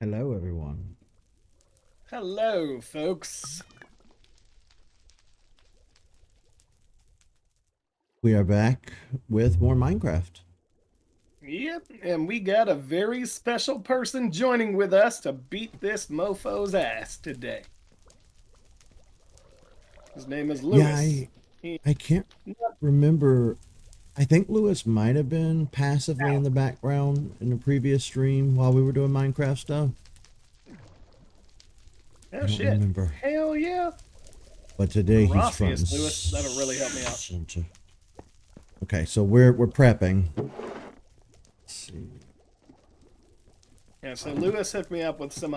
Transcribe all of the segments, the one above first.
Hello, everyone. Hello, folks. We are back with more Minecraft. Yep, and we got a very special person joining with us to beat this mofo's ass today. His name is Yeah, Lewis. He, I can't remember. I think Lewis might have been passively in the background in the previous stream while we were doing Minecraft stuff. I oh don't shit. remember. Hell yeah. But today he's front and Gracias, Lewis. That'll really help me out. center. Okay, so we're prepping. Let's see. Yeah, so Lewis hooked me up with some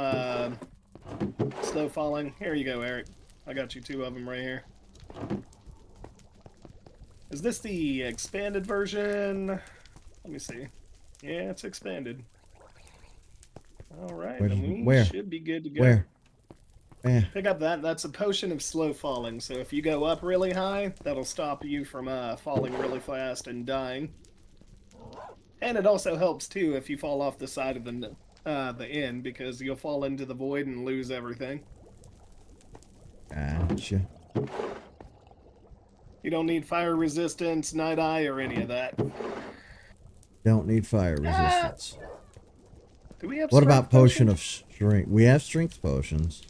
slow falling. Here you go, Eric. I got you two of them right here. Is this the expanded version? Let me see. Yeah, it's expanded. All right, then we Where? should be good to go. Where? Where? Pick up that. That's a potion of slow falling. So if you go up really high, that'll stop you from falling really fast and dying. And it also helps too if you fall off the side of the end, because you'll fall into the void and lose everything. Gotcha. You don't need fire resistance, night eye, or any of that. Don't need fire resistance. Do we have What about potion potions? of strength? We have strength potions.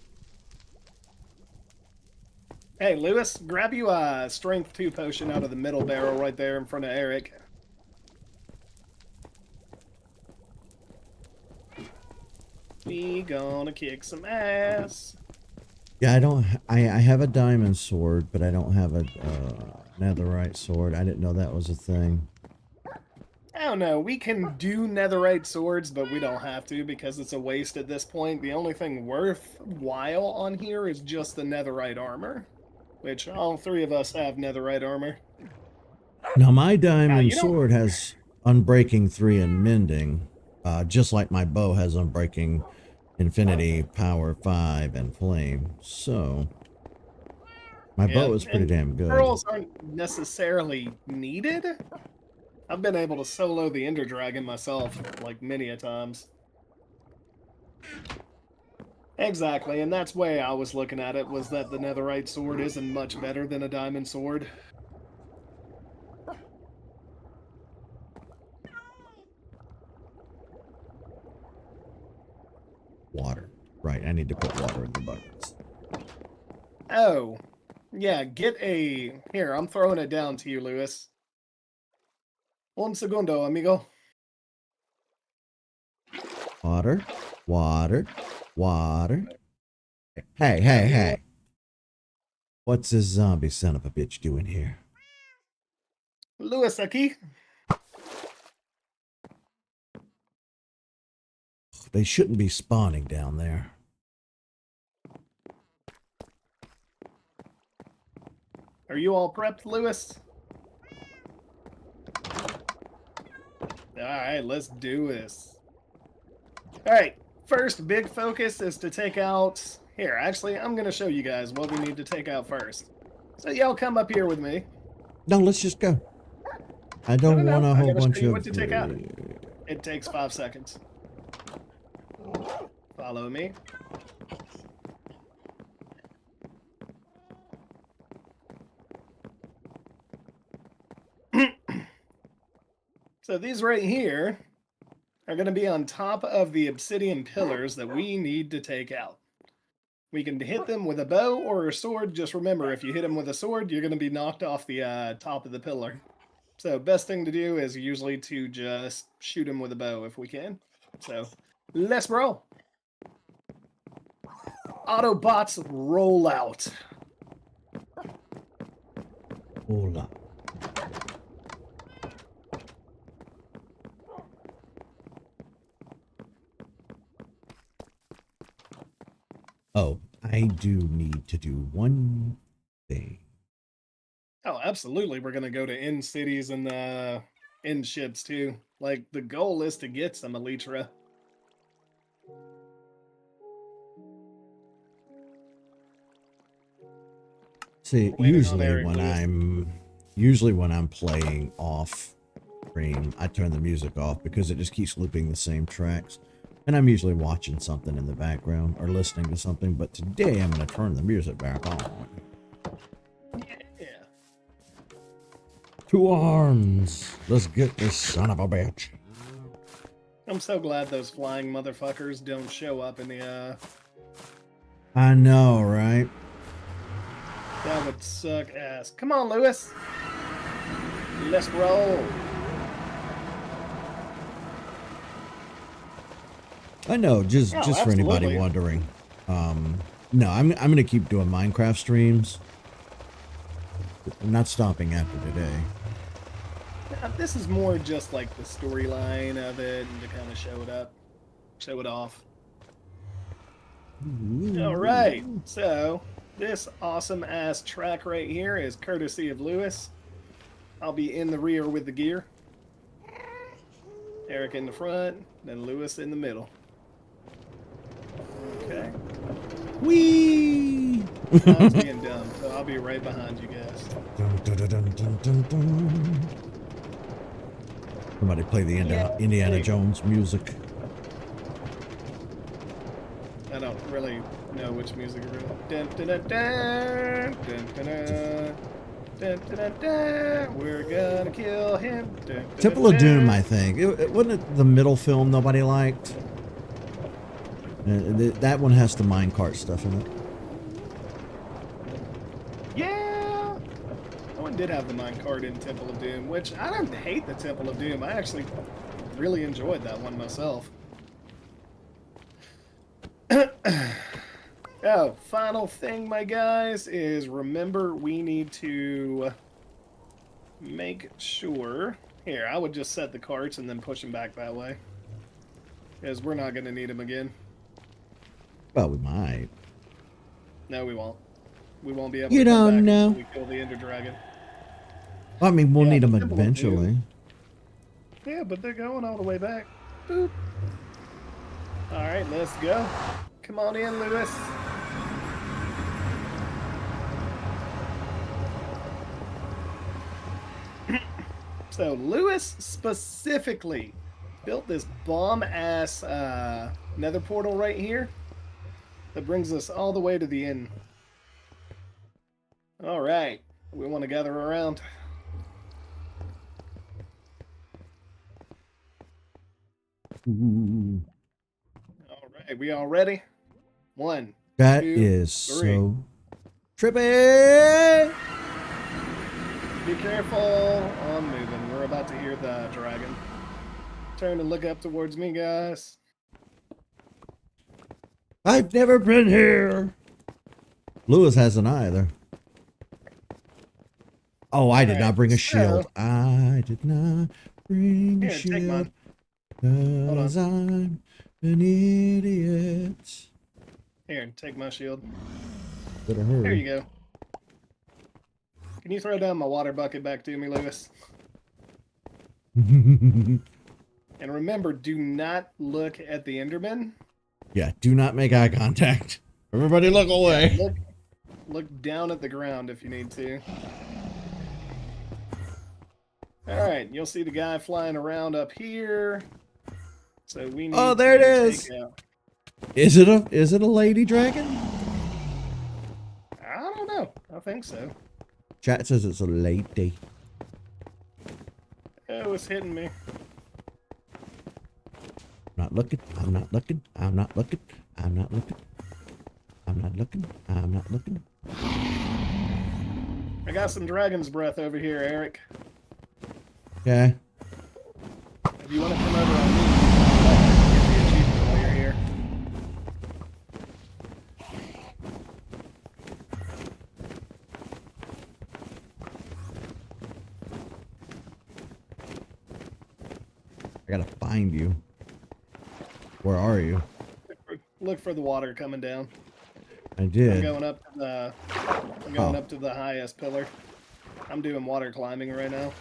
Hey, Lewis, grab you a strength 2 potion out of the middle barrel right there in front of Eric. We gonna kick some ass. Yeah, I don't. I have a diamond sword, but I don't have a netherite sword. I didn't know that was a thing. I don't know. We can do netherite swords, but we don't have to because it's a waste at this point. The only thing worthwhile on here is just the netherite armor, which all three of us have netherite armor. Now my diamond You don't. sword has unbreaking 3 and mending, just like my bow has unbreaking infinity power 5 and flame. So my Yeah, bow is pretty and damn good. pearls aren't necessarily needed. I've been able to solo the Ender Dragon myself, like many a times. Exactly, and that's way I was looking at it, was that the netherite sword isn't much better than a diamond sword. Water. Right, I need to put water in the buckets. Oh, yeah, get a... Here, I'm throwing it down to you, Lewis. Un segundo, amigo. Water, water, water. Hey, Yeah, hey, you want... hey. What's this zombie son of a bitch doing here? Lewis aquí. They shouldn't be spawning down there. Are you all prepped, Lewis? Alright, let's do this. Alright, first big focus is to take out... Here, actually, I'm going to show you guys what we need to take out first. So y'all come up here with me. No, let's just go. I don't want No, a I whole gotta bunch show you of... what to take out. It takes 5 seconds. Follow me. So these right here are going to be on top of the obsidian pillars that we need to take out. We can hit them with a bow or a sword. Just remember, if you hit them with a sword, you're going to be knocked off the top of the pillar. So best thing to do is usually to just shoot them with a bow if we can. So let's roll. Autobots roll out. Hola. Oh, I do need to do one thing. Oh, absolutely. We're going to go to end cities and end ships too. Like, the goal is to get some Elytra. See, Waiting on Eric Lewis. usually when I'm playing off stream, I turn the music off because it just keeps looping the same tracks. And I'm usually watching something in the background or listening to something, but today I'm going to turn the music back on. Yeah. To arms! Let's get this son of a bitch. I'm so glad those flying motherfuckers don't show up in the, I know, right? That would suck ass. Come on, Lewis. Let's roll. I know, just for anybody absolutely. wondering. No, I'm going to keep doing Minecraft streams. I'm not stopping after today. This is more just like the storyline of it and to kind of show it off. All right, so this awesome ass track right here is courtesy of Lewis. I'll be in the rear with the gear. Eric in the front, then Lewis in the middle. Okay. Whee! I was being dumb, so I'll be right behind you guys. Dun, dun, dun, dun, dun, dun. Somebody play the Indiana Jones music. I don't really know which music it really. Dun, dun, dun, dun, dun, dun, dun. Dun, dun, dun, dun. We're gonna kill him. Dun, dun, Temple of Doom, I think. It wasn't it the middle film nobody liked. That one has the minecart stuff in it. Yeah, that one did have the minecart in Temple of Doom, which I don't hate the Temple of Doom. I actually really enjoyed that one myself. Oh, final thing, my guys, is remember we need to make sure. Here, I would just set the carts and then push them back that way. Because we're not going to need them again. Well, we might. No, we won't. We won't be able You to come don't back know. until we kill the Ender Dragon. I mean, we'll need the them Temple of Doom. eventually. Yeah, but they're going all the way back. Boop. All right, let's go. Come on in, Lewis. So Lewis specifically built this bomb-ass nether portal right here that brings us all the way to the end. All right, we want to gather around. Ooh. All right, we all ready? 1, That 2, is 3. so trippy. Be careful on moving. We're about to hear the dragon. Turn and look up towards me, guys. I've never been here. Lewis hasn't either. Oh, I did not bring a shield. I did not bring a shield. Take mine. Cause I'm an idiot. Here, take my shield. Better hurry. There you go. Can you throw down my water bucket back to me, Lewis? And remember, do not look at the Enderman. Yeah, do not make eye contact. Everybody look away. Yeah, look down at the ground if you need to. Alright, you'll see the guy flying around up here. So we need there it is. Is it a lady dragon? I don't know. I think so. Chat says it's a lady. Oh, it's hitting me. Not looking. I'm not looking. I'm not looking. I'm not looking. I'm not looking. I'm not looking. I got some dragon's breath over here, Eric. Okay. If you want to come over on me, get the achievement while you're here. I gotta find you. Where are you? Look for the water coming down. I did. I'm going up to the highest pillar. I'm doing water climbing right now.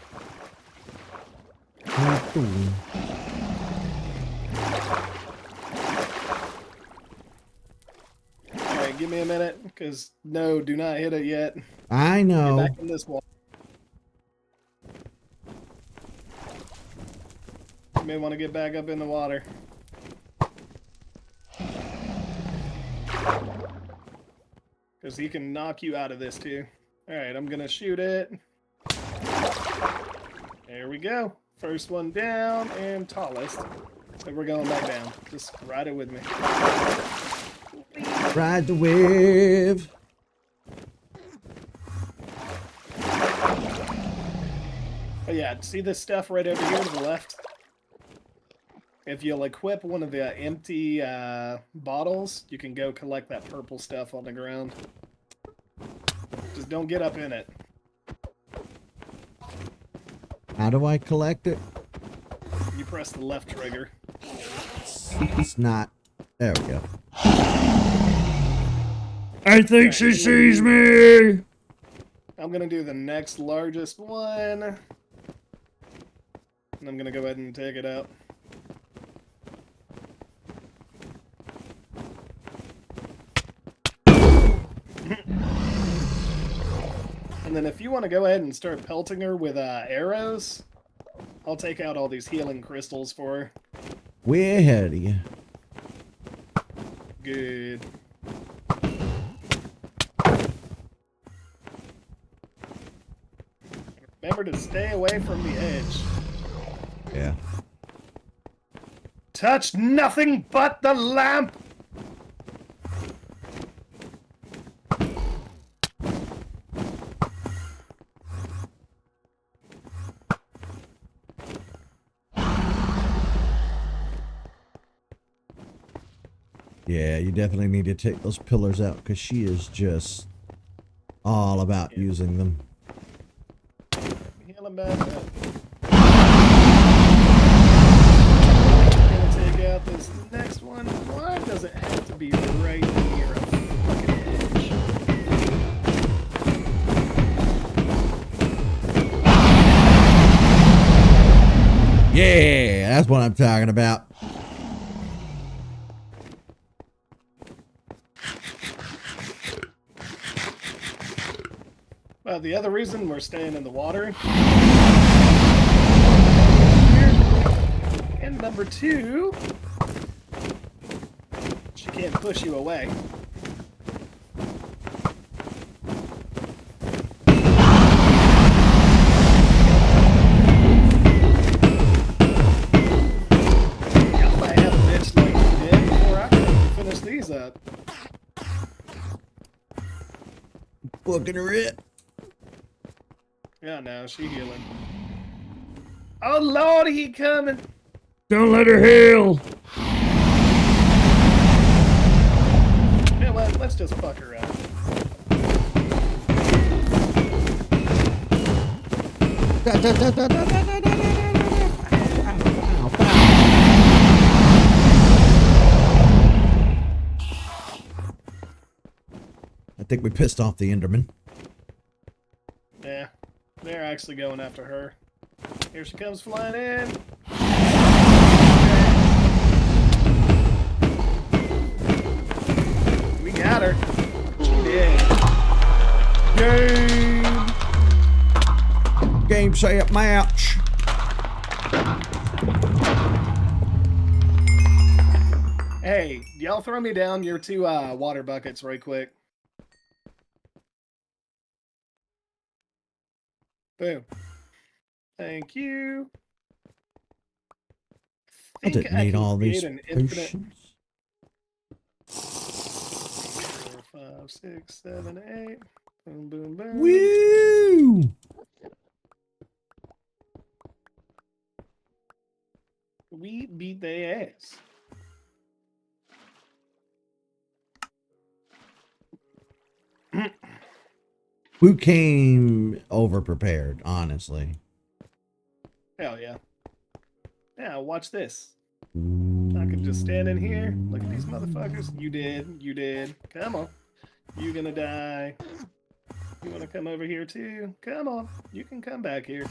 Alright, give me a minute, because no, do not hit it yet. I know. Get back in this water. You may want to get back up in the water. Because he can knock you out of this too. Alright, I'm gonna shoot it. There we go. First one down and tallest. So we're going back down. Just ride it with me. Ride the wave. But yeah, see this stuff right over here to the left? If you'll equip one of the empty bottles, you can go collect that purple stuff on the ground. Just don't get up in it. How do I collect it? You press the left trigger. It's not. There we go. I think she sees me. I'm gonna do the next largest one. And I'm gonna go ahead and take it out. And then if you want to go ahead and start pelting her with arrows, I'll take out all these healing crystals for her. Way ahead of you. Good. Remember to stay away from the edge. Yeah. Touch nothing but the lamp! Yeah, you definitely need to take those pillars out because she is just all about using them. Heal him back up. I'm gonna take out this next one. Why does it have to be right near a fucking edge? Yeah, that's what I'm talking about. Well, the other reason we're staying in the water. And number two, she can't push you away. Y'all might have a bitch like you did before I can finish these up. Booking her it. Yeah, no, she healing. Oh Lord, he coming! Don't let her heal. You know what? Let's just fuck her up. I think we pissed off the Enderman. Yeah, they're actually going after her. Here she comes flying in. We got her. Yeah. Game. Game, set, match. Hey, y'all throw me down your two water buckets right quick. Boom. Thank you. I didn't need all these an infinite. potions. 4, 5, 6, 7, 8. Boom, boom, boom. Woo! We beat their ass. Who came over prepared, honestly? Hell yeah. Yeah, watch this. I could just stand in here. Look at these motherfuckers. You did. You did. Come on. You gonna die. You wanna come over here too? Come on. You can come back here.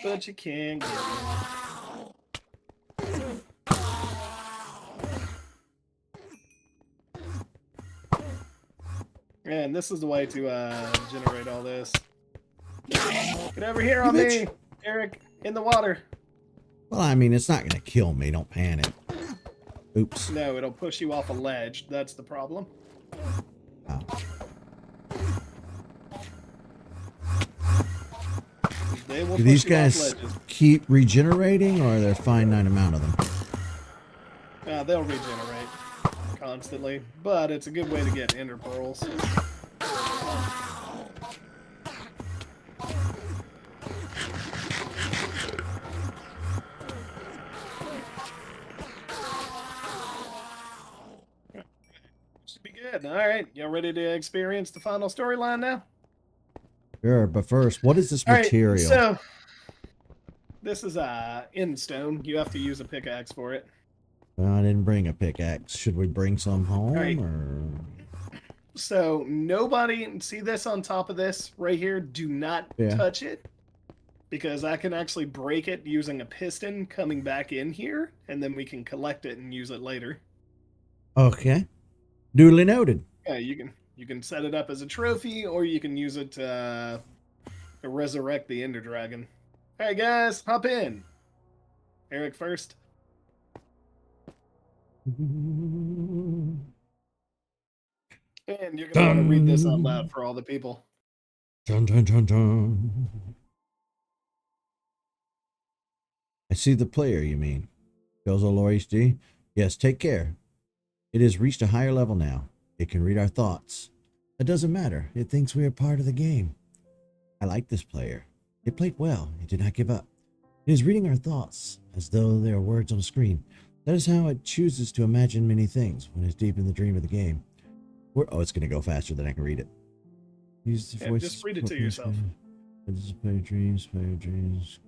But you can't get in. And this is the way to generate all this. Get over here on me, Eric, in the water. Well, I mean, it's not going to kill me. Don't panic. Oops. No, it'll push you off a ledge. That's the problem. Wow. They will Do push these you off guys ledges. keep regenerating, or are there a finite amount of them? They'll regenerate constantly, but it's a good way to get ender pearls. Should be good. All right, y'all ready to experience the final storyline now? Sure, but first, what is this All right, material? so this is end stone. You have to use a pickaxe for it. Well, I didn't bring a pickaxe. Should we bring some home, All right. or? So nobody see this on top of this right here. Do not Yeah. touch it, because I can actually break it using a piston coming back in here, and then we can collect it and use it later. Okay. Duly noted. Yeah, you can set it up as a trophy, or you can use it to resurrect the Ender Dragon. All right, guys, hop in. Eric first. And you're going to want to read this out loud for all the people. Dun, dun, dun, dun. I see the player, you mean. chozolorehd? Yes, take care. It has reached a higher level now. It can read our thoughts. It doesn't matter. It thinks we are part of the game. I like this player. It played well. It did not give up. It is reading our thoughts, as though they are words on a screen. That is how it chooses to imagine many things when it's deep in the dream of the game. Oh, it's going to go faster than I can read it. Use the voice. Just read it to yourself. Play dreams, play dreams.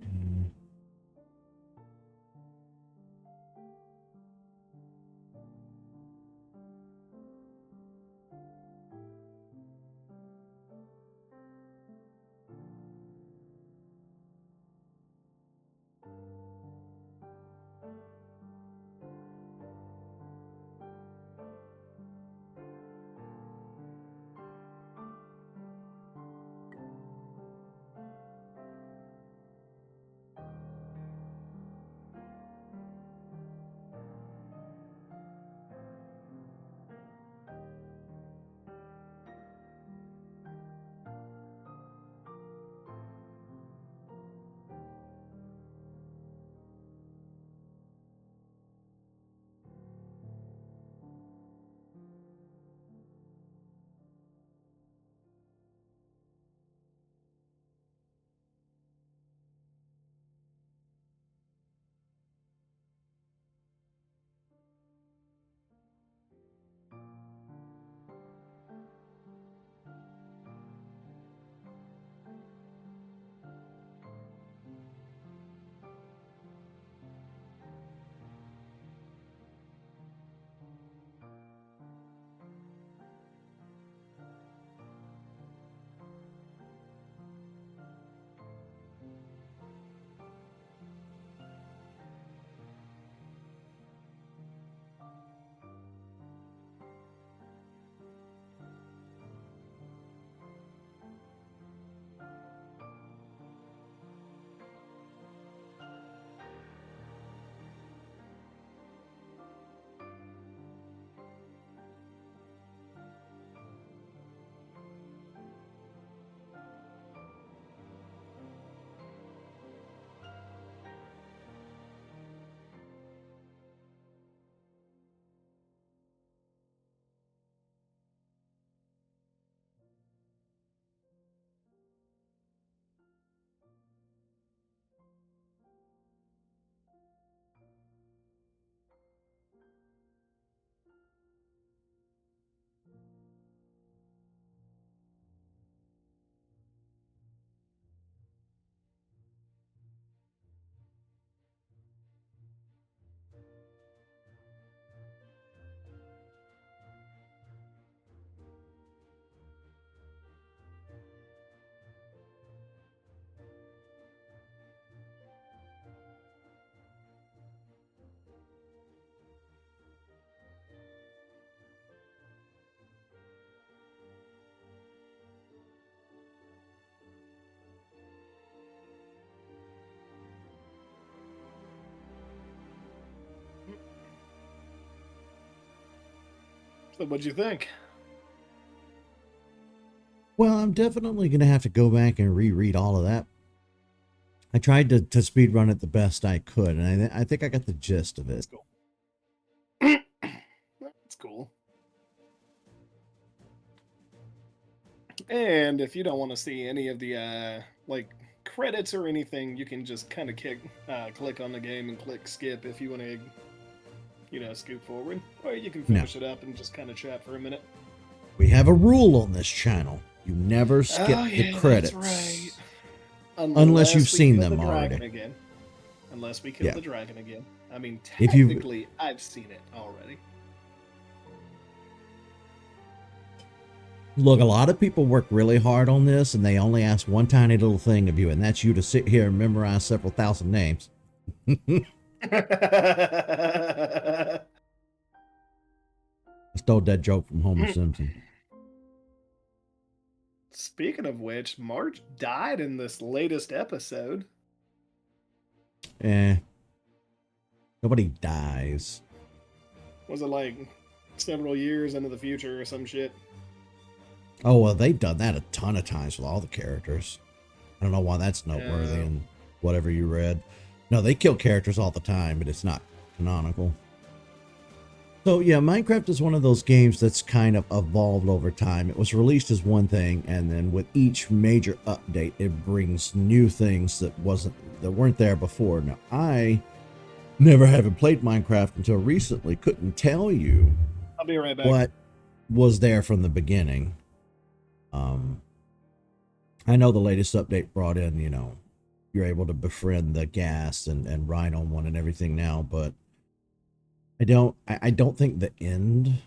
So what'd you think? Well, I'm definitely going to have to go back and reread all of that. I tried to speed run it the best I could, and I think I got the gist of it. That's cool. That's cool. And if you don't want to see any of the like credits or anything, you can just kind of click on the game and click skip if you want to, scoot forward, or you can finish it up and just kind of chat for a minute. We have a rule on this channel: you never skip the credits. That's right. Unless you've seen them already. Again. Unless we kill the dragon again. I mean, If technically, I've seen it already. Look, a lot of people work really hard on this, and they only ask one tiny little thing of you, and that's you to sit here and memorize several thousand names. I stole that joke from Homer Simpson. Speaking of which, Marge died in this latest episode. Nobody dies. Was it like several years into the future or some shit? Oh, well, they've done that a ton of times with all the characters. I don't know why that's noteworthy in whatever you read. No, they kill characters all the time, but it's not canonical. So, yeah, Minecraft is one of those games that's kind of evolved over time. It was released as one thing, and then with each major update, it brings new things that weren't there before. Now, I never having played Minecraft until recently, couldn't tell you I'll be right back. what was there from the beginning. I know the latest update brought in, you're able to befriend the gas and ride on one and everything now, but I don't think the end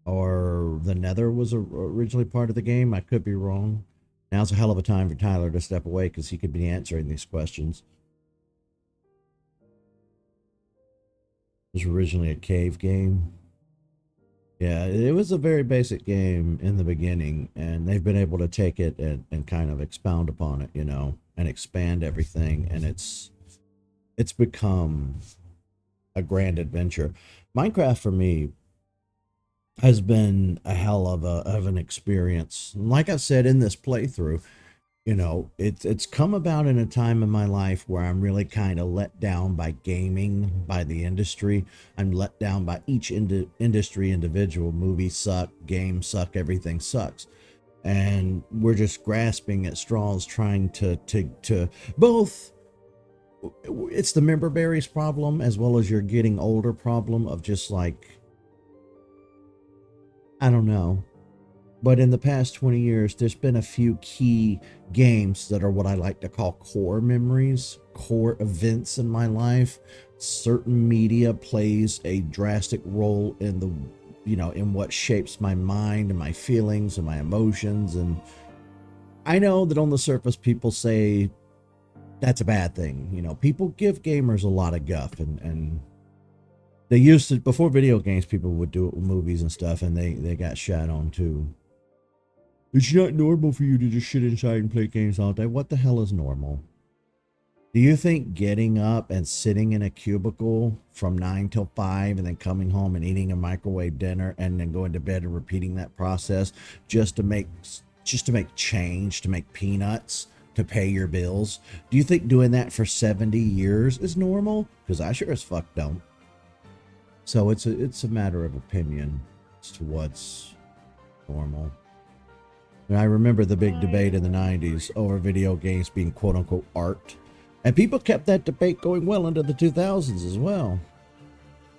or the nether was originally part of the game. I could be wrong. Now's a hell of a time for Tyler to step away because he could be answering these questions. It was originally a cave game. Yeah, it was a very basic game in the beginning, and they've been able to take it and kind of expound upon it, and expand everything, and it's become a grand adventure. Minecraft for me has been a hell of an experience. Like I said in this playthrough, it's come about in a time in my life where I'm really kind of let down by gaming, by the industry. I'm let down by each industry individual. Movies suck, games suck, everything sucks. And we're just grasping at straws trying to both. It's the member berries problem as well as your getting older problem of just like, I don't know. But in the past 20 years, there's been a few key games that are what I like to call core memories, core events in my life. Certain media plays a drastic role in in what shapes my mind and my feelings and my emotions. And I know that on the surface, people say that's a bad thing. People give gamers a lot of guff, and they used to, before video games, people would do it with movies and stuff, and they got shat on too. It's not normal for you to just sit inside and play games all day. What the hell is normal? Do you think getting up and sitting in a cubicle from 9 till 5 and then coming home and eating a microwave dinner and then going to bed and repeating that process just to make change, to make peanuts, to pay your bills? Do you think doing that for 70 years is normal? Because I sure as fuck don't. So it's a matter of opinion as to what's normal. And I remember the big debate in the 90s over video games being quote-unquote art. And people kept that debate going well into the 2000s as well.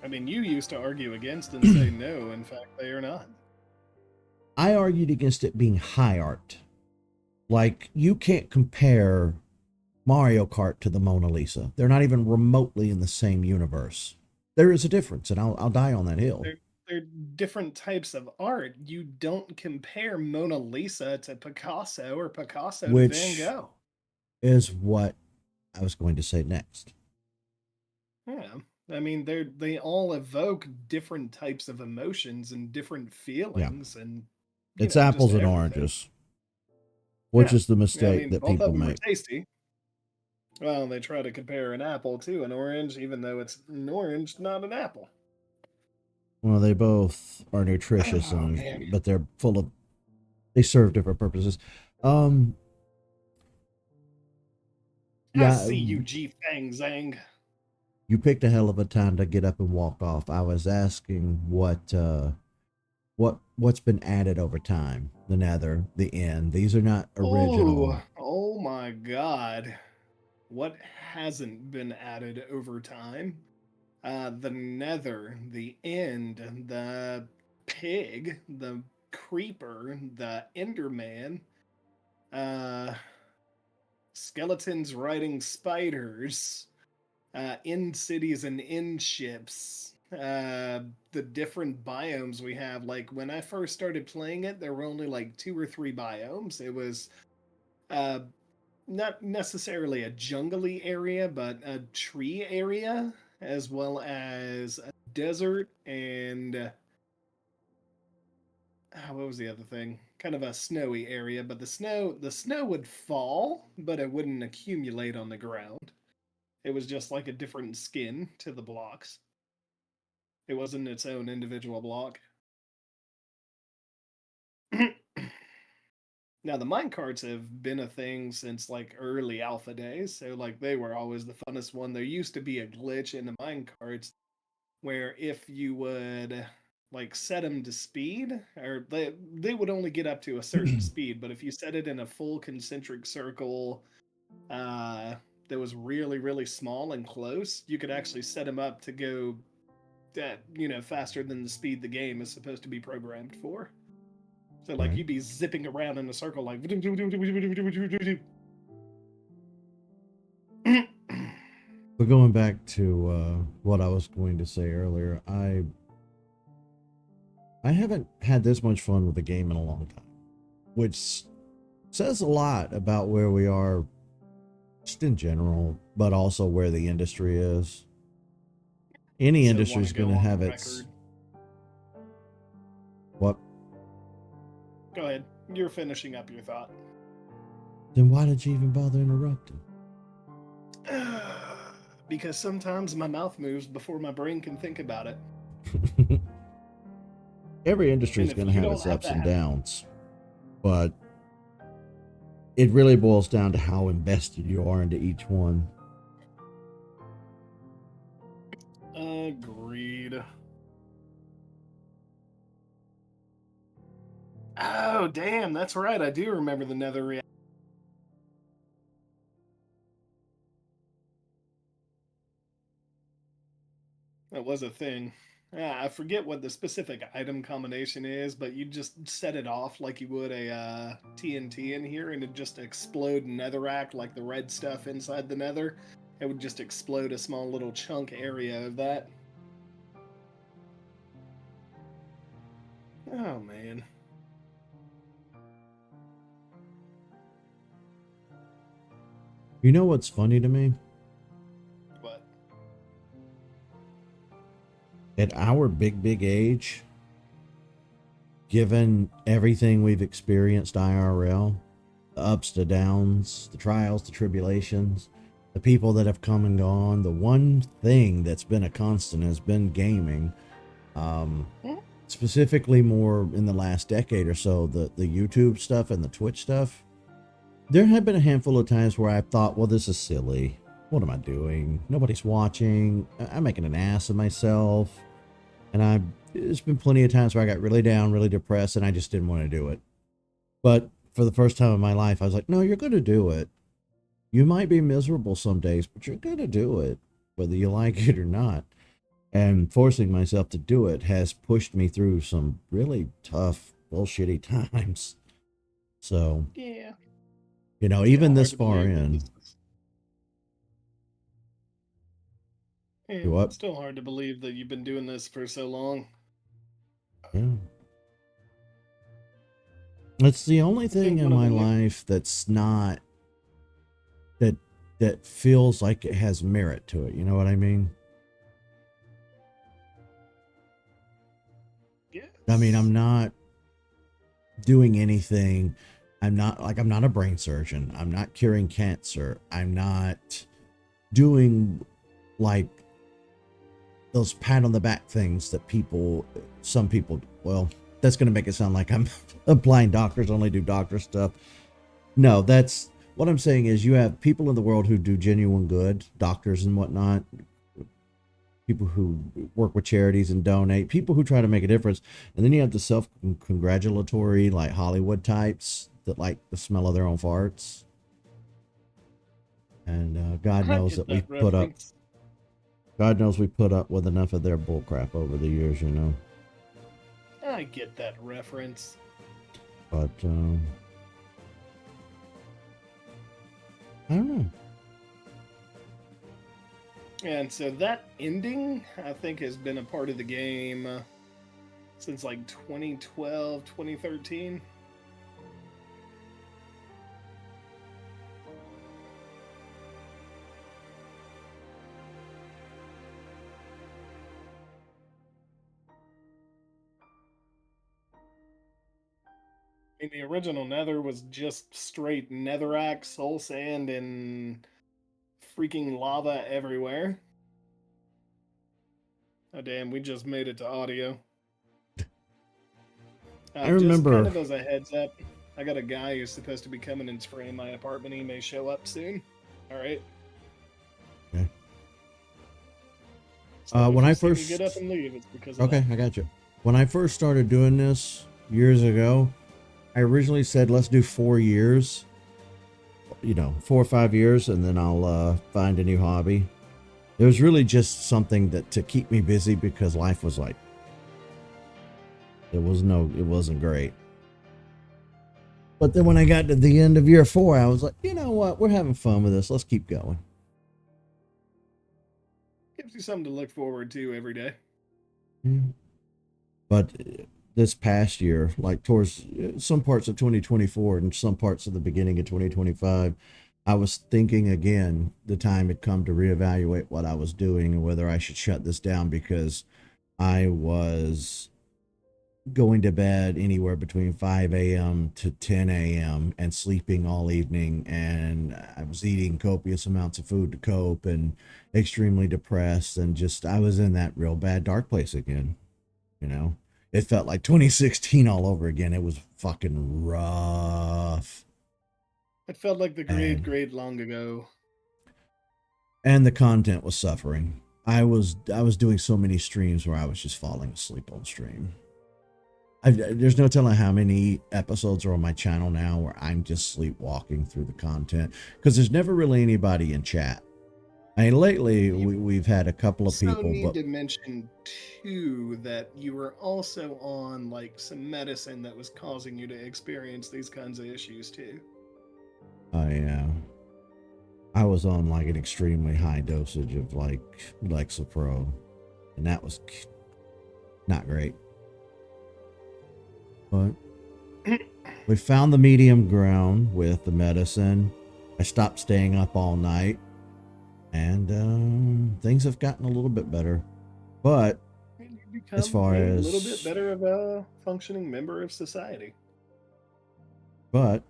I mean, you used to argue against and say no, in fact, they are not. I argued against it being high art. Like, you can't compare Mario Kart to the Mona Lisa. They're not even remotely in the same universe. There is a difference, and I'll die on that hill. They're different types of art. You don't compare Mona Lisa to Picasso or Picasso to Van Gogh. Is what I was going to say next. Yeah. I mean, they all evoke different types of emotions and different feelings, and it's apples and oranges, which is the mistake that people make. Are tasty. Well, they try to compare an apple to an orange, even though it's an orange, not an apple. Well, they both are nutritious, but they're full of They serve different purposes. I Yeah, see you, G Fang Zang. you picked a hell of a time to get up and walk off. I was asking what's been added over time. The Nether, the End. These are not original. Oh my God. What hasn't been added over time? The Nether, the End, the Pig, the Creeper, the Enderman, uh, skeletons riding spiders, in cities and in ships, the different biomes we have. Like when I first started playing it, there were only like 2 or 3 biomes. It was uh, not necessarily a jungly area, but a tree area, as well as a desert and what was the other thing? Kind of a snowy area, but the snow would fall, but it wouldn't accumulate on the ground. It was just like a different skin to the blocks. It wasn't its own individual block. Now the minecarts have been a thing since like early alpha days, so like they were always the funnest one. There used to be a glitch in the minecarts where if you would like set them to speed, or they would only get up to a certain speed, but if you set it in a full concentric circle uh that was really really small and close, you could actually set them up to go faster than the speed the game is supposed to be programmed for. So like Right. you'd be zipping around in a circle like But going back to what I was going to say earlier, I haven't had this much fun with the game in a long time, which says a lot about where we are just in general, but also where the industry is. Any so industry want is to going go to on have the its record. what? Go ahead. You're finishing up your thought. Then why did you even bother interrupting? Because sometimes my mouth moves before my brain can think about it. Every industry And is if going to you have don't its have ups and that, downs, but it really boils down to how invested you are into each one. agreed. Oh, damn, that's right. I do remember the Nether reaction. That was a thing. I forget what the specific item combination is, but you just set it off like you would a TNT in here, and it just explode netherrack like the red stuff inside the nether. It would just explode a small little chunk area of that. Oh man. You know what's funny to me? What? At our big age, given everything we've experienced IRL, the ups, the downs, the trials, the tribulations, the people that have come and gone, the one thing that's been a constant has been gaming. Specifically more in the last decade or so, the YouTube stuff and the Twitch stuff. There have been a handful of times where I thought, well, this is silly. What am I doing? Nobody's watching. I'm making an ass of myself. And there's been plenty of times where I got really down, really depressed, and I just didn't want to do it. But for the first time in my life, I was like, no, you're going to do it. You might be miserable some days, but you're going to do it, whether you like it or not. And forcing myself to do it has pushed me through some really tough, bullshitty times. So, Yeah. even Still hard this to far believe that in, this is. Yeah, what? still hard to believe that you've been doing this for so long. Yeah. It's the only I think thing in one of my the new. life that's not that feels like it has merit to it. You know what I mean? I mean, Yes. I'm not doing anything. I'm not a brain surgeon. I'm not curing cancer. I'm not doing those pat on the back things that some people, well, that's going to make it sound like I'm implying doctors only do doctor stuff. No, that's what I'm saying is you have people in the world who do genuine good, doctors and whatnot, people who work with charities and donate, people who try to make a difference. And then you have the self-congratulatory, like Hollywood types that like the smell of their own farts. And God I knows get that we that put up, reference. God knows we put up with enough of their bullcrap over the years, you know. I get that reference. But I don't know. And so that ending, I think, has been a part of the game since like 2012, 2013. I mean, the original Nether was just straight netherrack, soul sand, and freaking lava everywhere. Oh, damn, we just made it to audio. I Just remember. kind of as a heads up, I got a guy who's supposed to be coming and spraying my apartment. He may show up soon. All right. Okay. So When if I you see me first get up and leave, it's because of okay, that. I got you. When I first started doing this years ago, I originally said let's do 4 years. 4 or 5 years, and then I'll find a new hobby. It was really just something that to keep me busy because life was like it wasn't great. But then when I got to the end of year 4, I was like, you know what? We're having fun with this. Let's keep going. Gives you something to look forward to every day. But this past year, like towards some parts of 2024 and some parts of the beginning of 2025, I was thinking again the time had come to reevaluate what I was doing and whether I should shut this down because I was going to bed anywhere between 5 a.m. to 10 a.m. and sleeping all evening. And I was eating copious amounts of food to cope and extremely depressed. And just, I was in that real bad dark place again. It felt like 2016 all over again. It was fucking rough. It felt like the great, And, great long ago. and the content was suffering. I was doing so many streams where I was just falling asleep on stream. There's no telling how many episodes are on my channel now where I'm just sleepwalking through the content because there's never really anybody in chat. I mean, lately we've had a couple of people, need but to mention too that you were also on like some medicine that was causing you to experience these kinds of issues too. I was on like an extremely high dosage of like Lexapro, and that was not great. But we found the medium ground with the medicine. I stopped staying up all night, and things have gotten a little bit better. But You become as far a as little bit better of a functioning member of society. But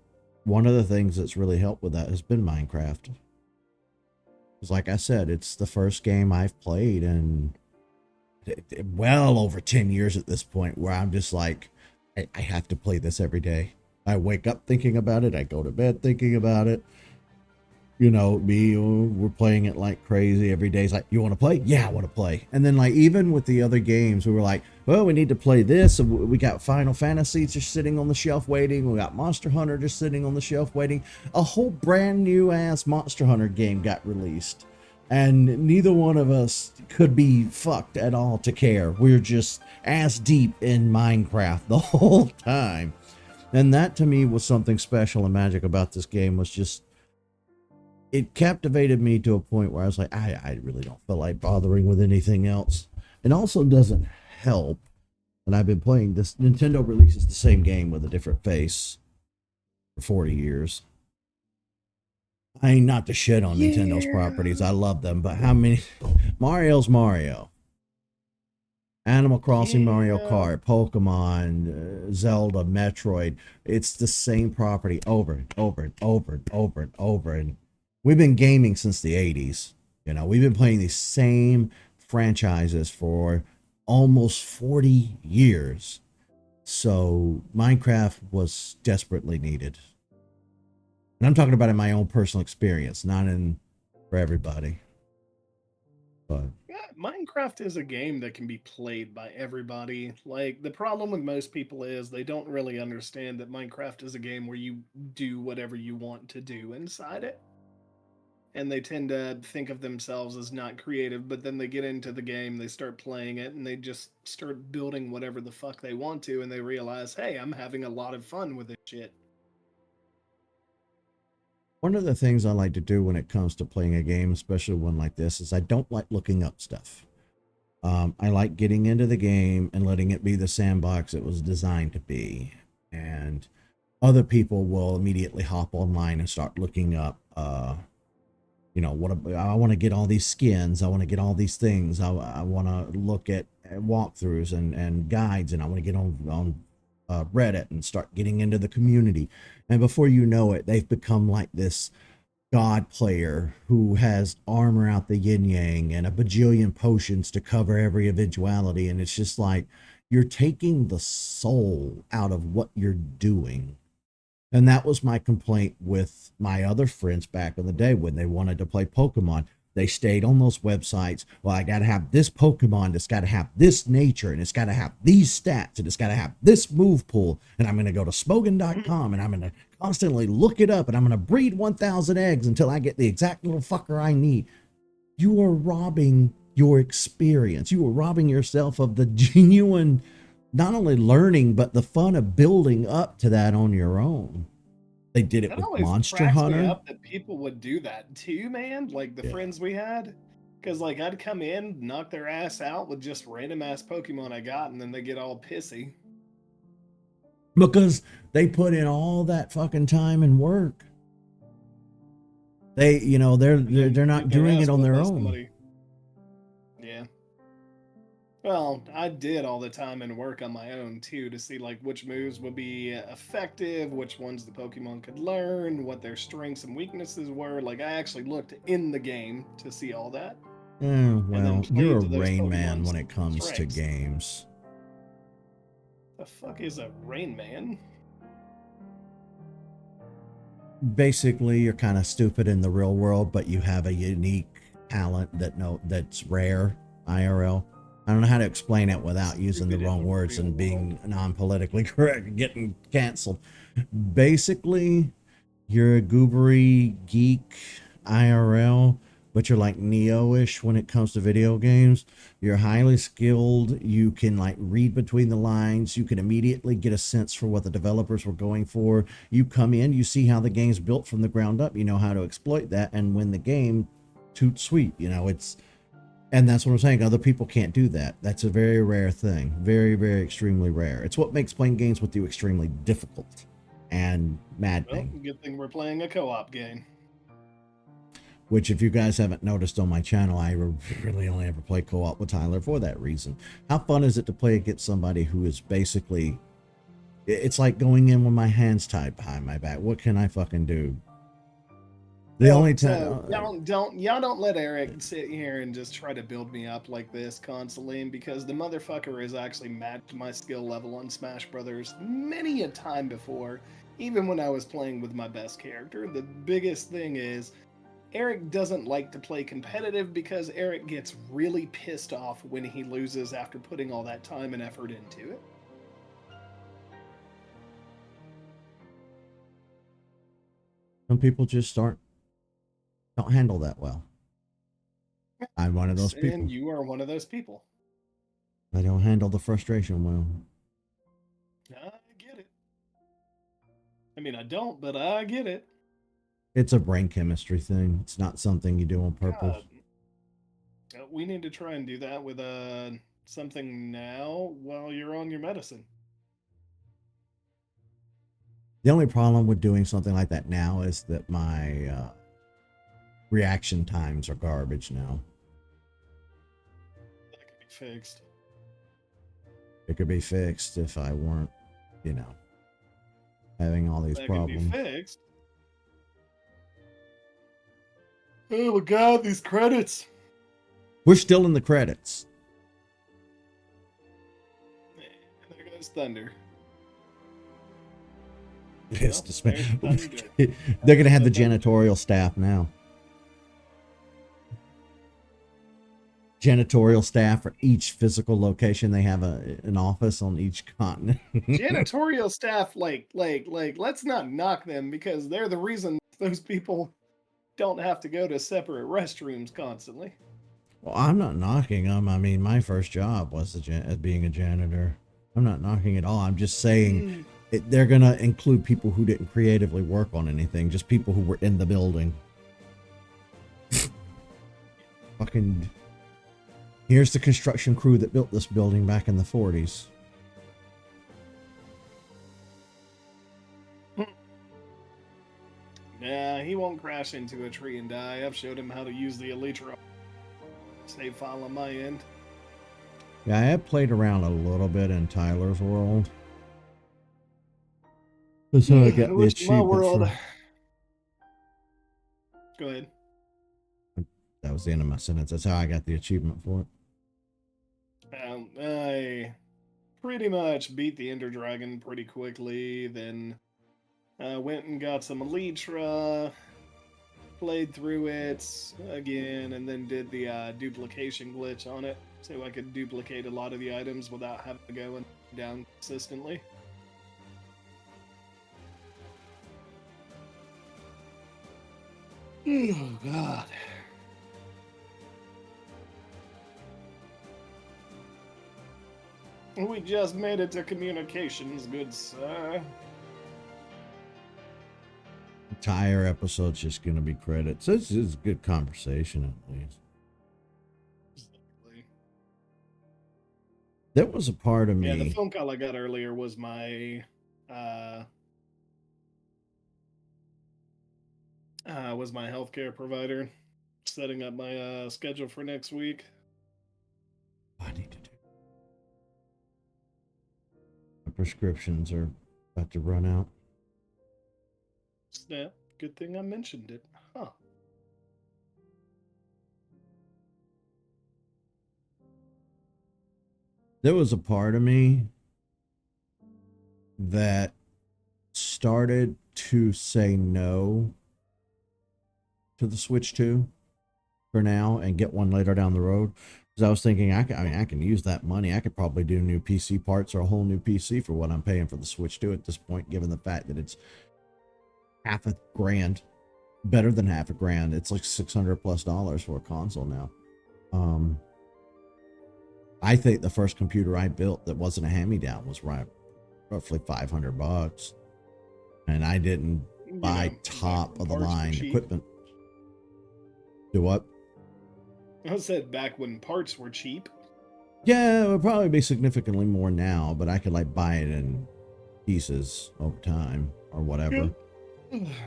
one of the things that's really helped with that has been Minecraft. Because like I said, it's the first game I've played in well over 10 years at this point where I'm just like, I have to play this every day. I wake up thinking about it. I go to bed thinking about it. We're playing it like crazy every day. It's like, you want to play? Yeah, I want to play. And then like, even with the other games, we were like, well, we need to play this. And we got Final Fantasy just sitting on the shelf waiting. We got Monster Hunter just sitting on the shelf waiting. A whole brand new ass Monster Hunter game got released. And neither one of us could be fucked at all to care. We're just ass deep in Minecraft the whole time. And that to me was something special and magic about this game was just, it captivated me to a point where I was like, I really don't feel like bothering with anything else. It also doesn't help. And I've been playing this, Nintendo releases the same game with a different face for 40 years. I ain't not to shit on Nintendo's properties. I love them, but how many? Mario's Mario. Animal Crossing, Mario Kart, Pokemon, Zelda, Metroid. It's the same property over and over and over and over and over. And we've been gaming since the 80s. We've been playing these same franchises for almost 40 years. So Minecraft was desperately needed. And I'm talking about in my own personal experience, not in for everybody. But Yeah, Minecraft is a game that can be played by everybody. Like, the problem with most people is they don't really understand that Minecraft is a game where you do whatever you want to do inside it. And they tend to think of themselves as not creative, but then they get into the game, they start playing it, and they just start building whatever the fuck they want to, and they realize, hey, I'm having a lot of fun with this shit. one of the things I like to do when it comes to playing a game, especially one like this, is I don't like looking up stuff. I like getting into the game and letting it be the sandbox it was designed to be. And other people will immediately hop online and start looking up, what I want to get all these skins. I want to get all these things. I want to look at walkthroughs and guides, and I want to get on Reddit and start getting into the community. And before you know it, they've become like this god player who has armor out the yin yang and a bajillion potions to cover every eventuality. And it's just like you're taking the soul out of what you're doing. And that was my complaint with my other friends back in the day when they wanted to play Pokemon. They stayed on those websites. Well, I got to have this Pokemon that's got to have this nature, and it's got to have these stats, and it's got to have this move pool. And I'm going to go to Smogon.com, and I'm going to constantly look it up, and I'm going to breed 1,000 eggs until I get the exact little fucker I need. You are robbing your experience. You are robbing yourself of the genuine, not only learning, but the fun of building up to that on your own. They did it That with always Monster cracks me Hunter. up that people would do that too, man. Like the Yeah. friends we had. Because, like, I'd come in, knock their ass out with just random ass Pokemon I got, and then they get all pissy. Because they put in all that fucking time and work. They're not doing it on their own. Yeah. Well, I did all the time and work on my own too to see like which moves would be effective, which ones the Pokemon could learn, what their strengths and weaknesses were. Like I actually looked in the game to see all that. And then Well, played you're a to those Rain Man Pokemon's when it comes to strengths. games. The fuck is a Rain Man? Basically, you're kind of stupid in the real world, but you have a unique talent that's rare IRL. I don't know how to explain it without using the Stupid in wrong the words real and being world. non-politically correct and getting canceled. Basically, you're a goobery geek IRL, but you're like Neo-ish when it comes to video games. You're highly skilled. You can like read between the lines. You can immediately get a sense for what the developers were going for. You come in, you see how the game's built from the ground up. You know how to exploit that and win the game. Toot sweet. And that's what I'm saying. Other people can't do that. That's a very rare thing. Very, very extremely rare. It's what makes playing games with you extremely difficult and Well, maddening. good thing we're playing a co-op game. Which, if you guys haven't noticed on my channel, I really only ever play co-op with Tyler for that reason. How fun is it to play against somebody who is basically... It's like going in with my hands tied behind my back. What can I fucking do? The only time... y'all don't let Eric sit here and just try to build me up like this constantly, because the motherfucker has actually matched my skill level on Smash Brothers many a time before, even when I was playing with my best character. The biggest thing is Eric doesn't like to play competitive because Eric gets really pissed off when he loses after putting all that time and effort into it. Some people just don't handle that well. I'm one of those people. And you are one of those people. I don't handle the frustration well. I get it. I mean, I don't, but I get it. It's a brain chemistry thing. It's not something you do on purpose. We need to try and do that with something now while you're on your medicine. The only problem with doing something like that now is that my reaction times are garbage now. That could be fixed. It could be fixed if I weren't, having all these That problems. could be fixed. Oh my god, these credits. We're still in the credits. There goes Thunder. It's there's thunder. They're gonna have the janitorial staff now. Janitorial staff for each physical location. They have an office on each continent. Janitorial staff, let's not knock them because they're the reason those people don't have to go to separate restrooms constantly. Well, I'm not knocking them. I mean, my first job was as being a janitor. I'm not knocking it all. I'm just saying they're gonna include people who didn't creatively work on anything, just people who were in the building. Fucking. Here's the construction crew that built this building back in the 40s. Nah, he won't crash into a tree and die. I've showed him how to use the Elytra save file on my end. Yeah, I have played around a little bit in Tyler's world. That's how I got the achievement for... Go ahead. That was the end of my sentence. That's how I got the achievement for it. I pretty much beat the Ender Dragon pretty quickly, then went and got some Elytra, played through it again, and then did the duplication glitch on it, so I could duplicate a lot of the items without having to go down consistently. Oh, God. We just made it to communications, good sir. Entire episode's just going to be credits. This is a good conversation, at least. Exactly. There was a part of me... Yeah, the phone call I got earlier was my... was my healthcare provider setting up my schedule for next week. I need to do... My prescriptions are about to run out. Snap. Good thing I mentioned it. Huh. There was a part of me that started to say no to the Switch 2 for now and get one later down the road. Because I was thinking, I can use that money. I could probably do new PC parts or a whole new PC for what I'm paying for the Switch 2 at this point, given the fact that it's $1,000, better than $1,000. It's like $600+ for a console now. I think the first computer I built that wasn't a hand-me-down was roughly $500, and I didn't buy top of the line equipment. Do what? I said back when parts were cheap. Yeah, it would probably be significantly more now, but I could like buy it in pieces over time or whatever.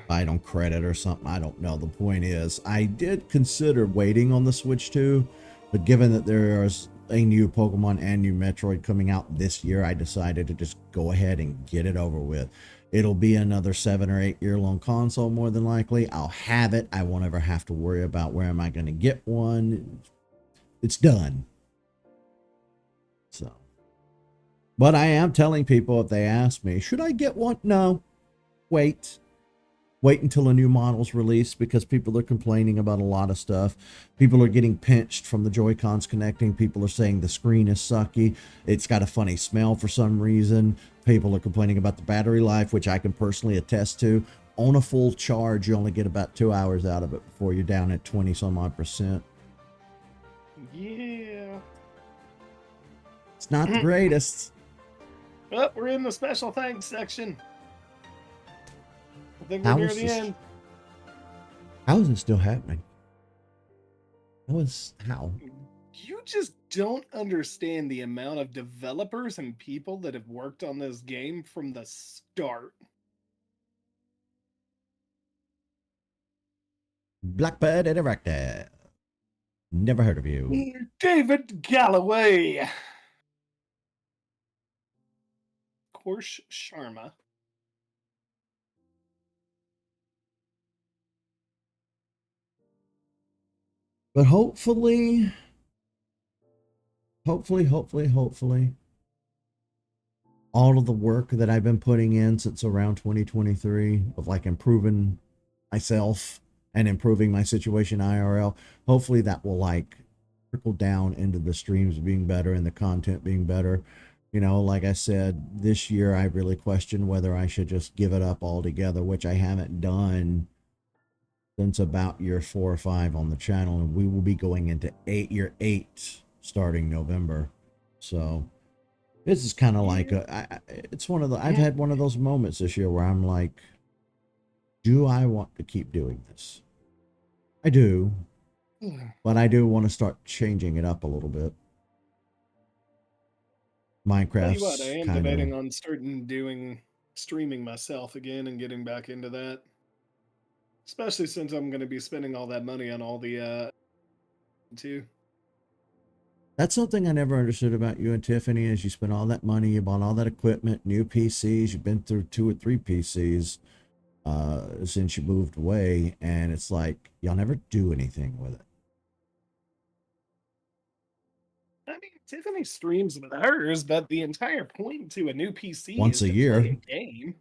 Buy it on credit or something. I don't know. The point is, I did consider waiting on the Switch 2, but given that there's a new Pokemon and new Metroid coming out this year, I decided to just go ahead and get it over with. It'll be another 7 or 8 year long console more than likely. I'll have it. I won't ever have to worry about where am I going to get one. It's done. So, but I am telling people if they ask me, should I get one? No. Wait until a new model's released, because people are complaining about a lot of stuff. People are getting pinched from the Joy-Cons connecting. People are saying the screen is sucky. It's got a funny smell for some reason. People are complaining about the battery life, which I can personally attest to. On a full charge, you only get about 2 hours out of it before you're down at 20 some odd %. Yeah. It's not the greatest. Oh, we're in the special thanks section. I think we're near the end. How is it still happening? How? You just don't understand the amount of developers and people that have worked on this game from the start. Blackbird Interactive. Never heard of you. David Galloway. Korsh Sharma. But hopefully, all of the work that I've been putting in since around 2023 of like improving myself and improving my situation IRL. Hopefully that will like trickle down into the streams being better and the content being better. You know, like I said, this year I really questioned whether I should just give it up altogether, which I haven't done since about year 4 or 5 on the channel, and we will be going into year 8 starting November. So this is kind of like it's one of the, I've had one of those moments this year where I'm like, do I want to keep doing this? I do, but I do want to start changing it up a little bit. Tell you what, I Minecraft's am kind debating of, on starting doing streaming myself again and getting back into that. Especially since I'm going to be spending all that money on all the too. that's something I never understood about you and Tiffany is you spent all that money, you bought all that equipment, new PCs, you've been through 2 or 3 PCs since you moved away, and it's like y'all never do anything with it. I mean, Tiffany streams with hers, but the entire point to a new PC Once is a to year. play a game.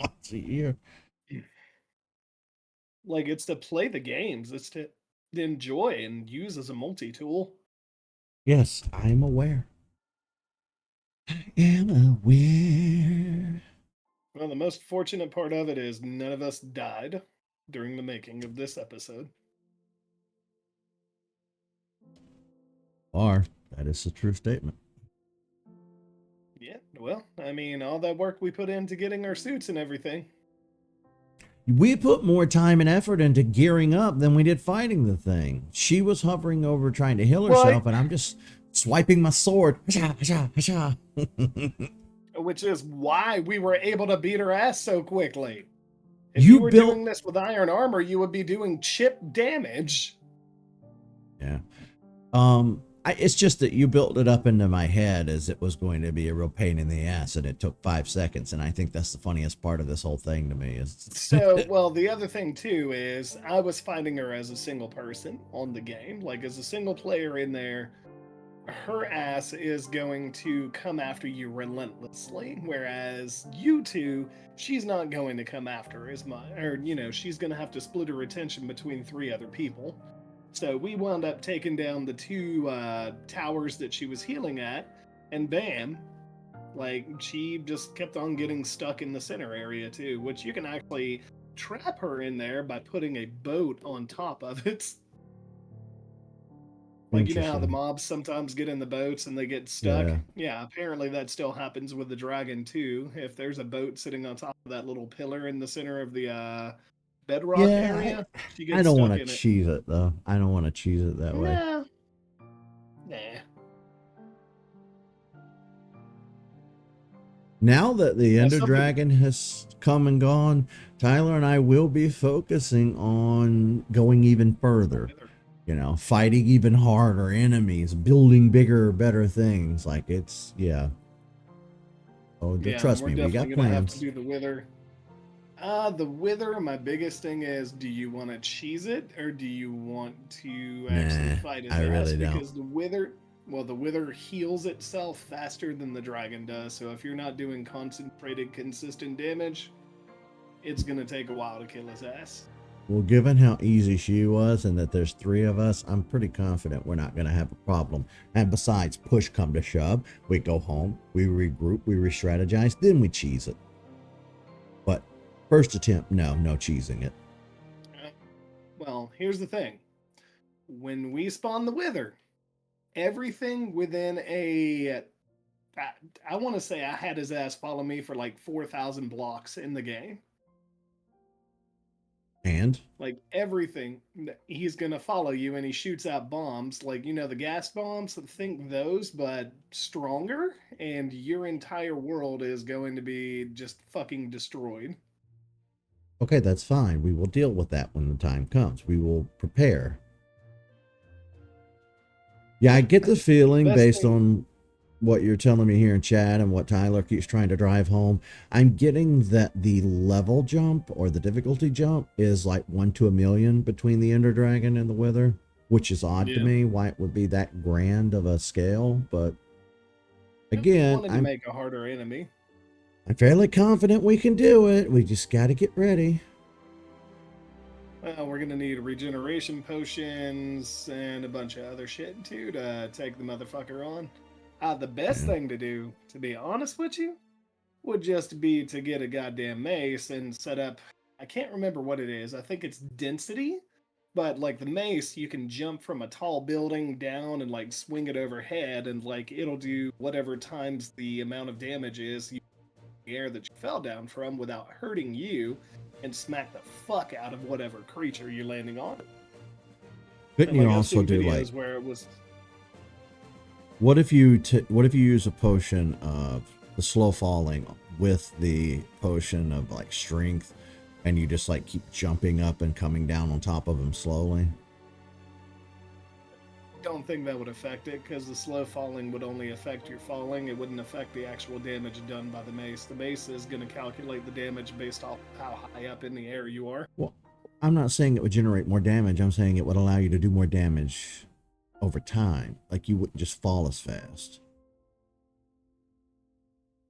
Once a year. Like, it's to play the games. It's to enjoy and use as a multi-tool. Yes, I'm aware. I am aware. Well, the most fortunate part of it is none of us died during the making of this episode. That is a true statement. Yeah, well, I mean, all that work we put into getting our suits and everything. We put more time and effort into gearing up than we did fighting the thing. She was hovering over trying to heal herself, and I'm just swiping my sword. Which is why we were able to beat her ass so quickly. If You you were built- doing this with iron armor, you would be doing chip damage. Yeah. It's just that you built it up into my head as it was going to be a real pain in the ass, and it took 5 seconds, and I think that's the funniest part of this whole thing to me. Is So, well, the other thing too is I was fighting her as a single person on the game, like as a single player in there. Her ass is going to come after you relentlessly, whereas you two, she's not going to come after as much, or she's going to have to split her attention between 3 other people. So we wound up taking down the 2 towers that she was healing at, and bam, like she just kept on getting stuck in the center area too, which you can actually trap her in there by putting a boat on top of it. Like, you know how the mobs sometimes get in the boats and they get stuck? Yeah, apparently that still happens with the dragon too. If there's a boat sitting on top of that little pillar in the center of the bedrock area, she gets I don't stuck want to in it. cheese it, though. I don't want to cheese it that way. Nah. Now that the Ender Dragon has come and gone, Tyler and I will be focusing on going even further. You know, fighting even harder enemies, building bigger, better things. Like it's, yeah. Oh, Yeah, trust me, we got plans. Have to do the Wither. The Wither, my biggest thing is, do you want to cheese it or do you want to actually fight his ass? Really because the Wither heals itself faster than the dragon does. So if you're not doing concentrated, consistent damage, it's going to take a while to kill his ass. Well, given how easy she was and that there's 3 of us, I'm pretty confident we're not going to have a problem. And besides, push come to shove, we go home, we regroup, we re-strategize, then we cheese it. But first attempt, no cheesing it. Well, here's the thing. When we spawn the Wither, everything within I want to say I had his ass follow me for like 4,000 blocks in the game. And? Like everything, he's going to follow you and he shoots out bombs. Like, the gas bombs, think those, but stronger. And your entire world is going to be just fucking destroyed. Okay, that's fine. We will deal with that when the time comes. We will prepare. Yeah, I get the feeling based on what you're telling me here in chat and what Tyler keeps trying to drive home. I'm getting that the level jump or the difficulty jump is like 1 to 1,000,000 between the Ender Dragon and the Wither, which is odd to me why it would be that grand of a scale, but Again, Wanted to make a harder enemy. I'm fairly confident we can do it. We just got to get ready. Well, we're gonna need regeneration potions and a bunch of other shit too to take the motherfucker on. The best Yeah. thing to do, to be honest with you, would just be to get a goddamn mace and set up. I can't remember what it is. I think it's density, but like the mace, you can jump from a tall building down and like swing it overhead, and like it'll do whatever times the amount of damage is the air that you fell down from without hurting you, and smack the fuck out of whatever creature you're landing on. Couldn't And you like I've also seen do videos like, where it was what if you use a potion of the slow falling with the potion of like strength, and you just like keep jumping up and coming down on top of him slowly? don't think that would affect it because the slow falling would only affect your falling. It wouldn't affect the actual damage done by the mace. The mace is going to calculate the damage based off how high up in the air you are. Well, I'm not saying it would generate more damage. I'm saying it would allow you to do more damage over time. Like you wouldn't just fall as fast.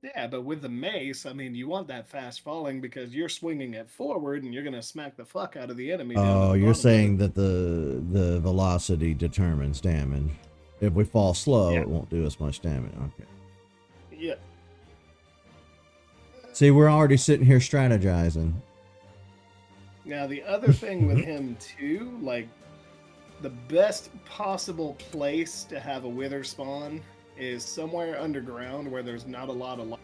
Yeah, but with the mace, I mean, you want that fast falling because you're swinging it forward and you're going to smack the fuck out of the enemy down at Oh, the you're bottom of it. saying that the velocity determines damage. If we fall slow, Yeah. it won't do as much damage. Okay. Yeah. See, we're already sitting here strategizing. Now, the other thing with him, too, like, the best possible place to have a wither spawn is somewhere underground where there's not a lot of light.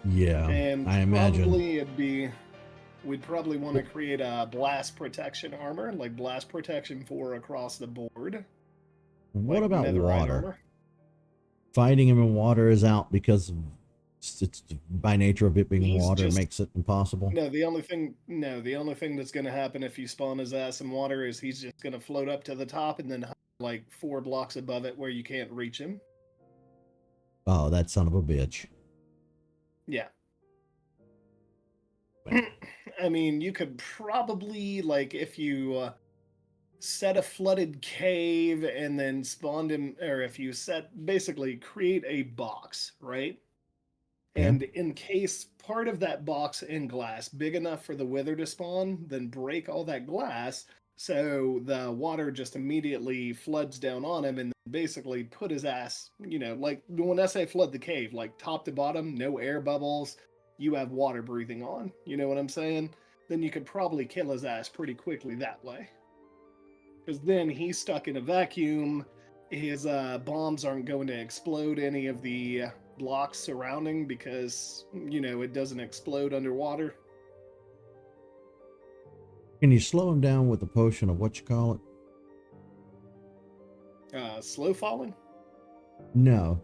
Yeah, And I imagine. probably we'd probably want to create a blast protection armor, like blast protection 4 across the board. What Like about netherite water? armor. Fighting him in water is out because it's by nature of it being He's water just makes it impossible. the only thing that's going to happen if you spawn his ass in water is he's just going to float up to the top and then like 4 blocks above it where you can't reach him. Oh, that son of a bitch. Yeah. I mean, you could probably, like, if you set a flooded cave and then spawned him, or if you basically create a box, right? Yeah. And encase part of that box in glass big enough for the wither to spawn, then break all that glass so the water just immediately floods down on him and basically put his ass, like when I say flood the cave, like top to bottom, no air bubbles, you have water breathing on. You know what I'm saying? Then you could probably kill his ass pretty quickly that way. Because then he's stuck in a vacuum. His bombs aren't going to explode any of the blocks surrounding because, it doesn't explode underwater. Can you slow him down with a potion of what you call it? Slow falling? No.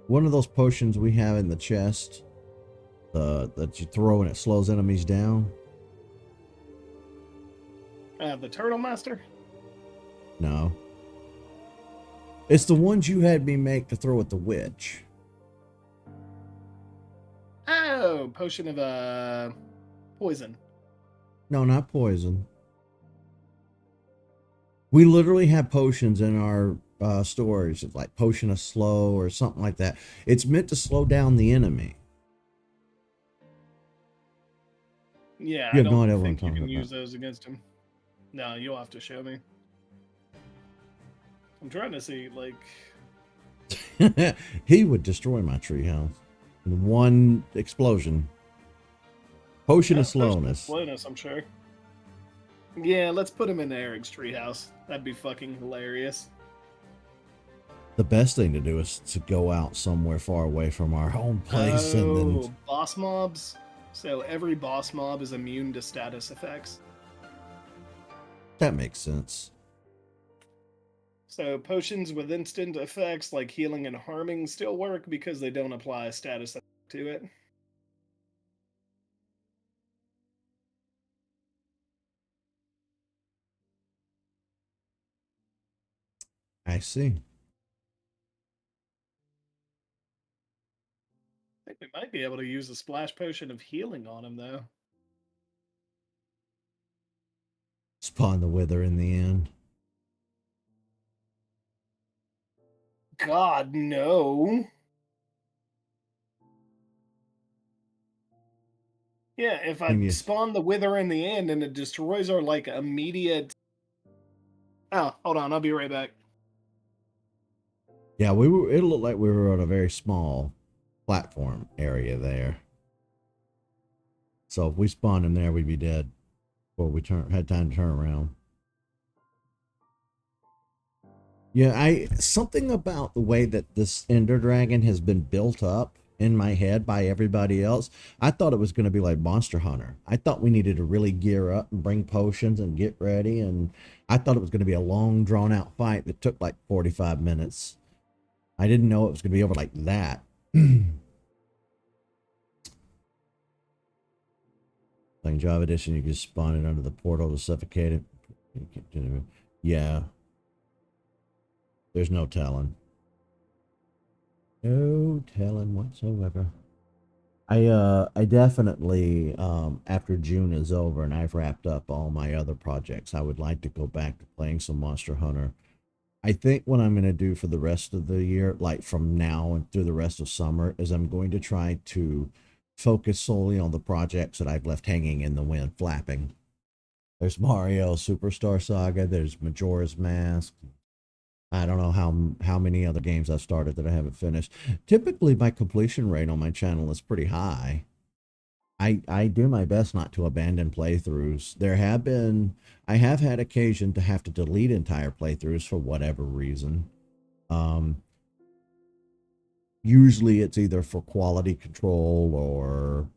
One of those potions we have in the chest that you throw and it slows enemies down. The Turtle Master? No. It's the ones you had me make to throw at the witch. Oh, potion of poison. No, not poison. We literally have potions in our storage. It's like potion of slow or something like that. It's meant to slow down the enemy. Yeah, You I have no don't idea what I'm think you talking can use about. those against him. No, you'll have to show me. I'm trying to see, like... He would destroy my treehouse in one explosion. Potion of slowness. Slowness, I'm sure. Yeah, let's put him in Eric's treehouse. That'd be fucking hilarious. The best thing to do is to go out somewhere far away from our home place and then... boss mobs. So every boss mob is immune to status effects. That makes sense. So potions with instant effects like healing and harming still work because they don't apply a status effect to it. I see. I think we might be able to use the splash potion of healing on him, though. Spawn the wither in the end. God, no. Yeah, if I And you, spawn the Wither in the end and it destroys our like immediate. Oh, hold on, I'll be right back. yeah, we were. It looked like we were on a very small platform area there. So if we spawned in there, we'd be dead before we had time to turn around. Yeah, something about the way that this Ender Dragon has been built up in my head by everybody else. I thought it was going to be like Monster Hunter. I thought we needed to really gear up and bring potions and get ready, and I thought it was going to be a long drawn out fight that took like 45 minutes. I didn't know it was going to be over like that. Playing Java Edition, you can spawn it under the portal to suffocate it. Yeah. There's no telling. No telling whatsoever. I definitely, after June is over and I've wrapped up all my other projects, I would like to go back to playing some Monster Hunter. I think what I'm going to do for the rest of the year, like from now and through the rest of summer, is I'm going to try to focus solely on the projects that I've left hanging in the wind, flapping. There's Mario Superstar Saga, there's Majora's Mask. I don't know how many other games I've started that I haven't finished. Typically, my completion rate on my channel is pretty high. I do my best not to abandon playthroughs. I have had occasion to have to delete entire playthroughs for whatever reason. Usually it's either for quality control or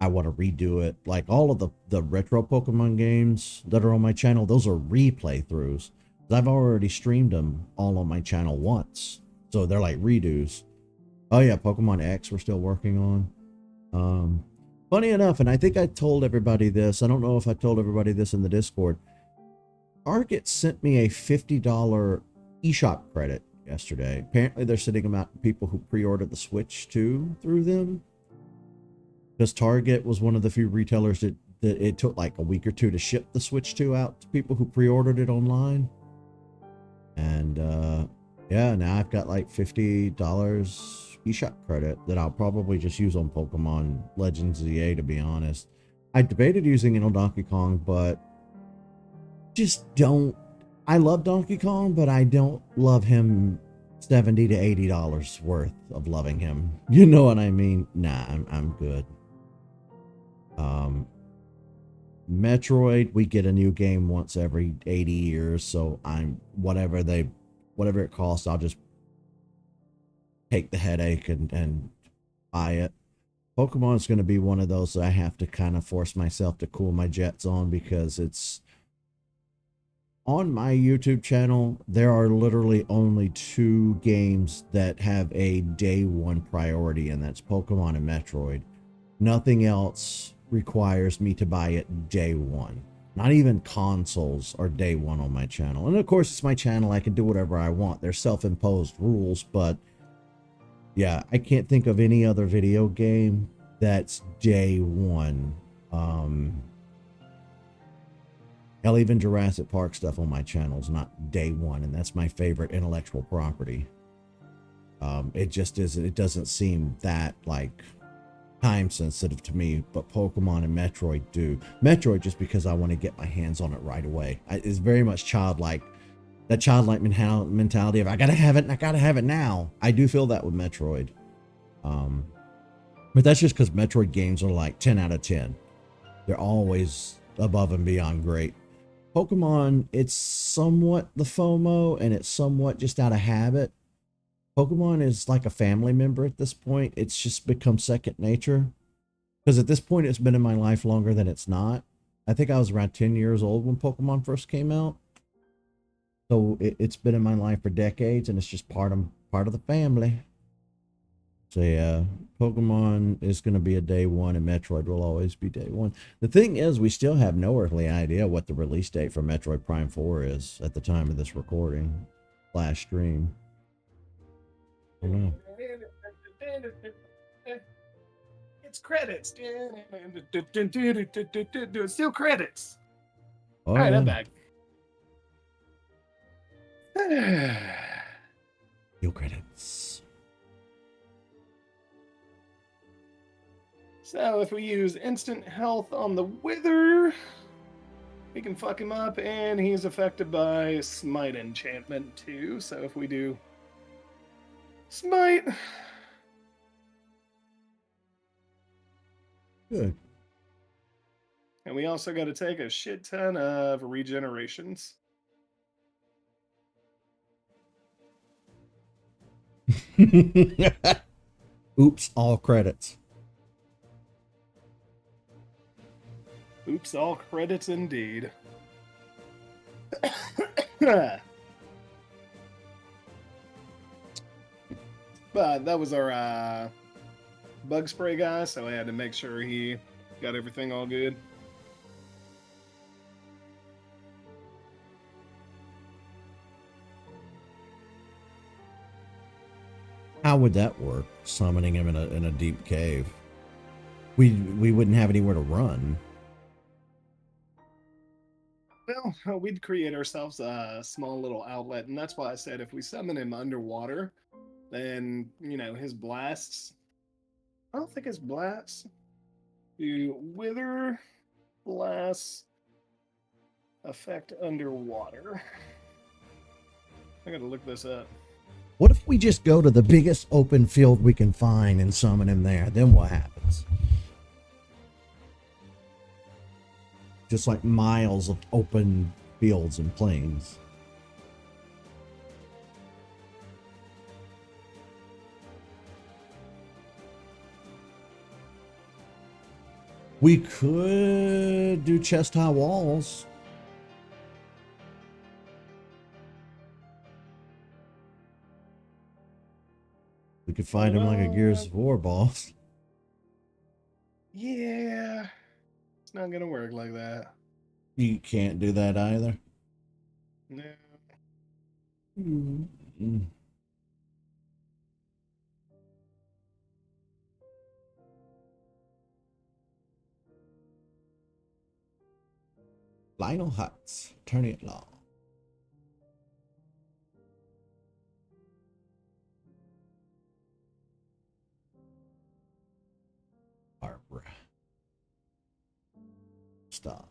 I want to redo it. Like all of the retro Pokemon games that are on my channel, those are replay throughs. I've already streamed them all on my channel once. So they're like redos. Oh yeah, Pokemon X we're still working on. Funny enough, and I think I told everybody this. I don't know if I told everybody this in the Discord. Target sent me a $50 eShop credit yesterday. Apparently they're sending them out to people who pre-ordered the Switch 2 through them. Because Target was one of the few retailers that it took like a week or two to ship the Switch 2 out to people who pre-ordered it online. And yeah, now I've got like $50 eShop credit that I'll probably just use on Pokemon Legends ZA, to be honest. I debated using it on Donkey Kong, but just don't. I love Donkey Kong, but I don't love him $70 to $80 worth of loving him. You know what I mean? Nah, I'm good. Metroid, we get a new game once every 80 years, so whatever it costs, I'll just take the headache and buy it. Pokemon is going to be one of those that I have to kind of force myself to cool my jets on, because it's on my YouTube channel. There are literally only 2 games that have a day one priority, and that's Pokemon and Metroid. Nothing else requires me to buy it day one. Not even consoles are day one on my channel. And of course, it's my channel. I can do whatever I want. They're self-imposed rules, but yeah, I can't think of any other video game that's day one. Hell, even Jurassic Park stuff on my channel is not day one, and that's my favorite intellectual property. It just isn't. It doesn't seem that like time sensitive to me, but Pokemon and Metroid do. Metroid just because I want to get my hands on it right away. It's very much childlike. That childlike mentality of I gotta have it and I gotta have it now. I do feel that with Metroid. But that's just because Metroid games are like 10 out of 10. They're always above and beyond great. Pokemon, it's somewhat the FOMO, and it's somewhat just out of habit. Pokemon is like a family member at this point. It's just become second nature. Because at this point, it's been in my life longer than it's not. I think I was around 10 years old when Pokemon first came out. So it's been in my life for decades, and it's just part of the family. So yeah, Pokemon is going to be a day one, and Metroid will always be day one. The thing is, we still have no earthly idea what the release date for Metroid Prime 4 is at the time of this recording / stream. I don't know. It's credits. It's still credits. Oh, All right, yeah. I'm back. Your credits. So if we use instant health on the Wither, we can fuck him up, and he's affected by Smite enchantment too. So if we do Smite, Good. and we also got to take a shit ton of regenerations. Oops, all credits. Oops, all credits indeed. But that was our bug spray guy, so I had to make sure he got everything all good. How would that work? Summoning him in a deep cave. We wouldn't have anywhere to run. Well, we'd create ourselves a small little outlet, and that's why I said if we summon him underwater, then, you know, his blasts. I don't think his blasts do wither blasts affect underwater. I gotta look this up. What if we just go to the biggest open field we can find and summon him there? Then what happens? Just like miles of open fields and plains. We could do chest high walls. We could find him like a Gears of War boss. Yeah, it's not gonna work like that. You can't do that either. No. Mm. Lionel Hutz, Attorney at Law. Barbara. Stop.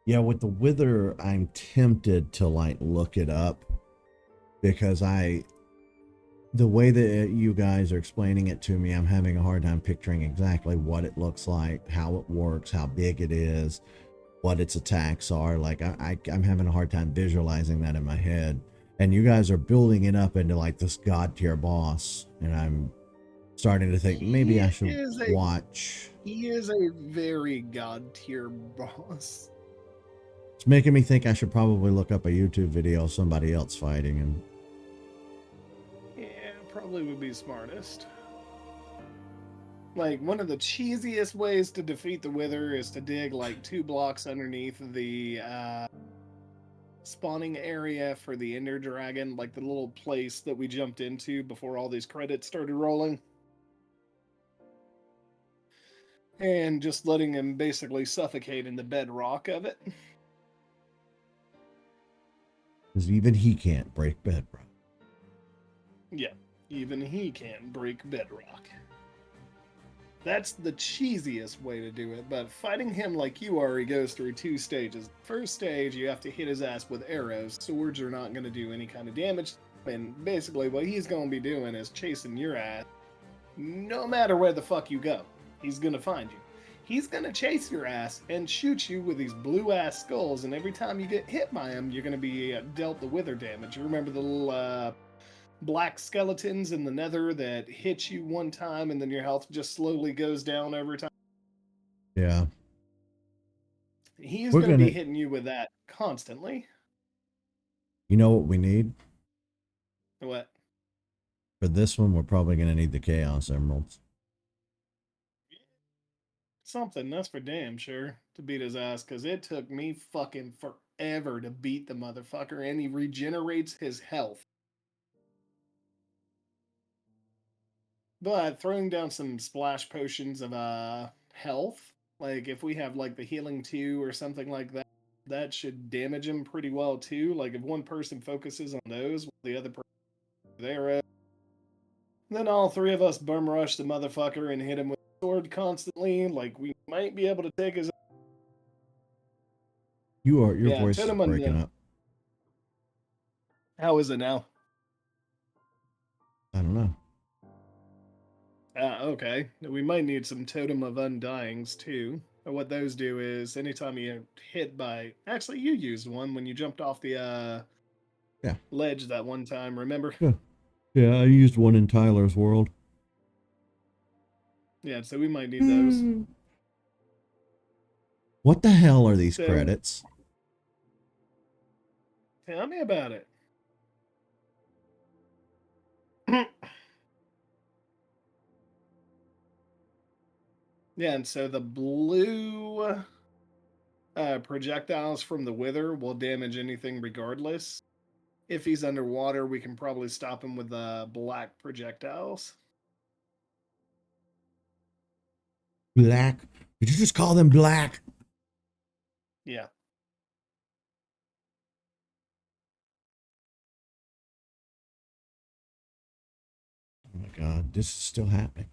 Yeah, with the Wither, I'm tempted to like look it up because the way that you guys are explaining it to me, I'm having a hard time picturing exactly what it looks like, how it works, how big it is, what its attacks are. Like I'm having a hard time visualizing that in my head. And you guys are building it up into like this god tier boss, and I'm starting to think maybe I should watch. He is a very god tier boss. It's making me think I should probably look up a YouTube video of somebody else fighting him. Yeah, probably would be smartest. Like, one of the cheesiest ways to defeat the Wither is to dig like 2 blocks underneath the spawning area for the Ender Dragon, like the little place that we jumped into before all these credits started rolling. And just letting him basically suffocate in the bedrock of it. Because even he can't break bedrock. Yeah, even he can't break bedrock. That's the cheesiest way to do it, but fighting him like you are, he goes through 2 stages. First stage, you have to hit his ass with arrows. Swords are not going to do any kind of damage, and basically what he's going to be doing is chasing your ass no matter where the fuck you go. He's going to find you. He's going to chase your ass and shoot you with these blue-ass skulls, and every time you get hit by him, you're going to be dealt the wither damage. You remember the little black skeletons in the nether that hit you one time and then your health just slowly goes down over time? Yeah. He's going to be hitting you with that constantly. You know what we need? What? For this one, we're probably going to need the Chaos Emeralds. Something, that's for damn sure, to beat his ass, because it took me fucking forever to beat the motherfucker, and he regenerates his health. But throwing down some splash potions of health, like if we have like the healing 2 or something like that, that should damage him pretty well too. Like if one person focuses on those, while the other person there, then all three of us bum rush the motherfucker and hit him with the sword constantly. Like we might be able to take his. Your Yeah, voice is totem on breaking the. up. How is it now? I don't know. Okay. We might need some Totem of Undyings too. And what those do is anytime you hit by. Actually, you used one when you jumped off the Yeah. ledge that one time, remember? Yeah, I used one in Tyler's world. Yeah, so we might need those. What the hell are these So- credits? Tell me about it. Yeah, and so the blue projectiles from the Wither will damage anything regardless. If he's underwater, we can probably stop him with black projectiles. Black. Did you just call them black? Yeah. Oh my god, this is still happening.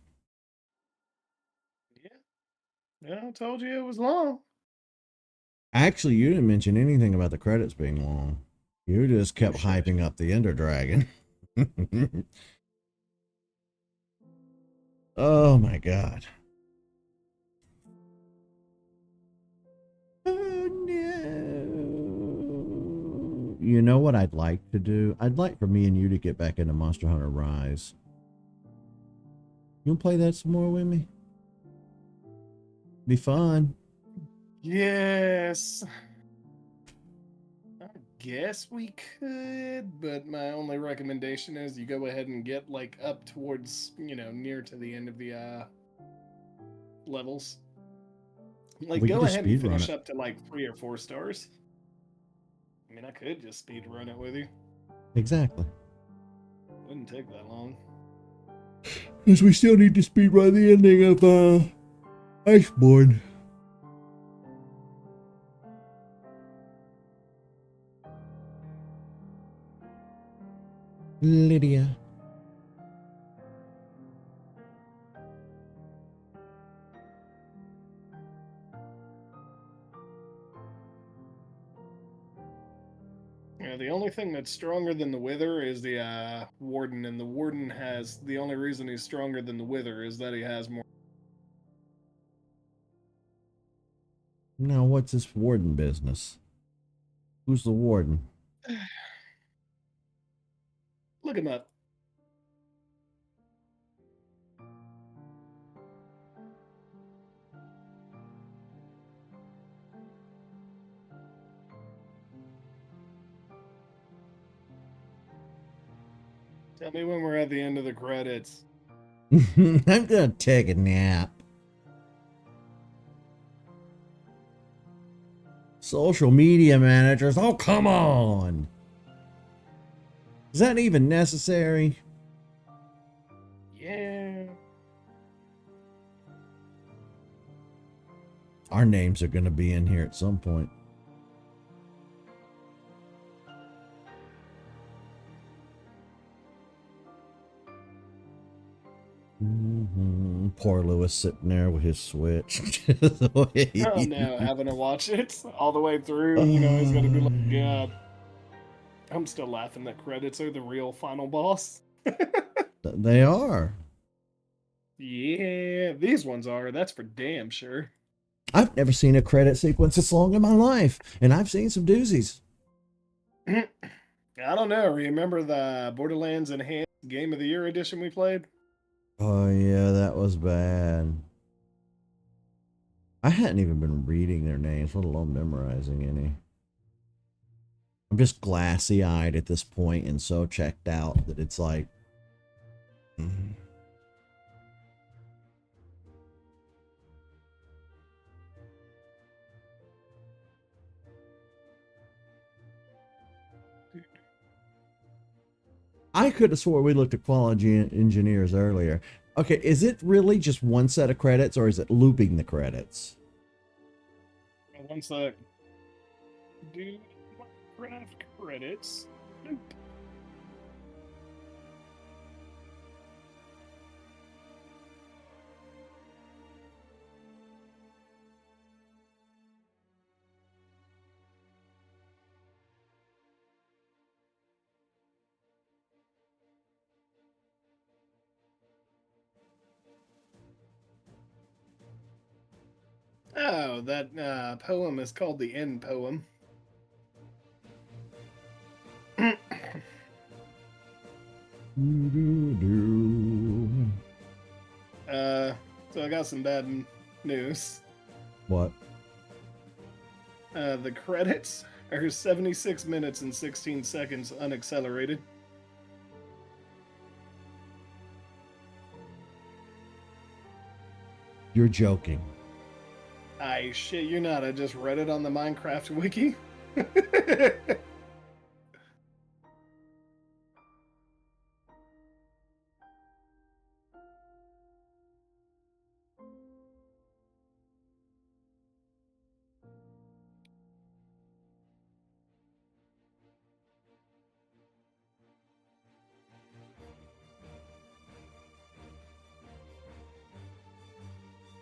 Yeah, I told you it was long. Actually, you didn't mention anything about the credits being long. You just kept shit. hyping up the Ender Dragon. Oh my god. Oh no. You know what I'd like to do? I'd like for me and you to get back into Monster Hunter Rise. You want to play that some more with me? Be fun. Yes. I guess we could, but my only recommendation is you go ahead and get like up towards, near to the end of the levels. Like We could go just ahead and speedrun finish it. up to like 3 or 4 stars. I mean, I could just speed run it with you. Exactly. Wouldn't take that long. Because we still need to speedrun the ending of Iceborne. Lydia. Yeah, the only thing that's stronger than the Wither is the Warden, and the Warden has the only reason he's stronger than the Wither is that he has more. Now, what's this warden business? Who's the warden? Look him up. Tell me when we're at the end of the credits. I'm gonna take a nap. Social media managers. Oh, come on. Is that even necessary? Yeah. Our names are gonna be in here at some point. Poor Lewis sitting there with his Switch. Oh no, having to watch it all the way through, he's gonna be like, God. I'm still laughing that credits are the real final boss. They are. Yeah, these ones are. That's for damn sure. I've never seen a credit sequence this long in my life, and I've seen some doozies. I don't know. Remember the Borderlands Enhanced Game of the Year edition we played? Oh yeah, that was bad. I hadn't even been reading their names, let alone memorizing any. I'm just glassy-eyed at this point and so checked out that it's like... I could have swore we looked at quality engineers earlier. Okay, is it really just one set of credits, or is it looping the credits? One sec. Do craft credits. Oh, that poem is called the End Poem. So I got some bad news. What? The credits are 76 minutes and 16 seconds unaccelerated. You're joking. I shit you not. I just read it on the Minecraft wiki.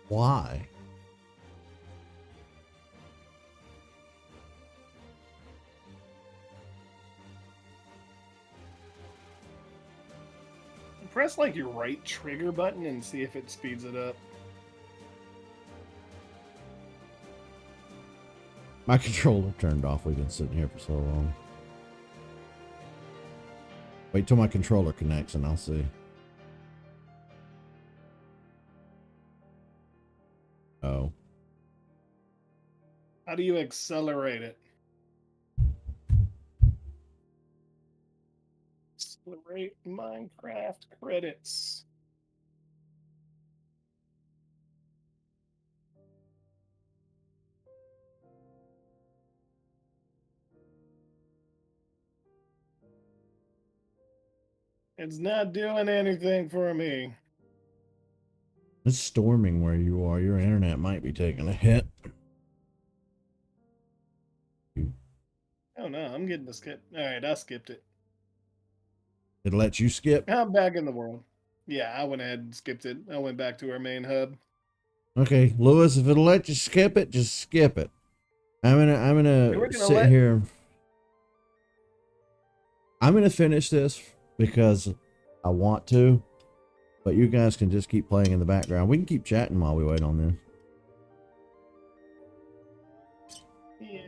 Why? Press like your right trigger button and see if it speeds it up. My controller turned off. We've been sitting here for so long. Wait till my controller connects and I'll see. Oh. How do you accelerate it? Accelerate Minecraft credits. It's not doing anything for me. It's storming where you are. Your internet might be taking a hit. Oh no, I'm getting the skip. Alright, I skipped it. It lets you skip. I'm back in the world. Yeah, I went ahead and skipped it. I went back to our main hub. Okay, Lewis, if it'll let you skip it, just skip it. I'm We're gonna gonna sit let- here. I'm gonna finish this because I want to, but you guys can just keep playing in the background. We can keep chatting while we wait on this. Yeah.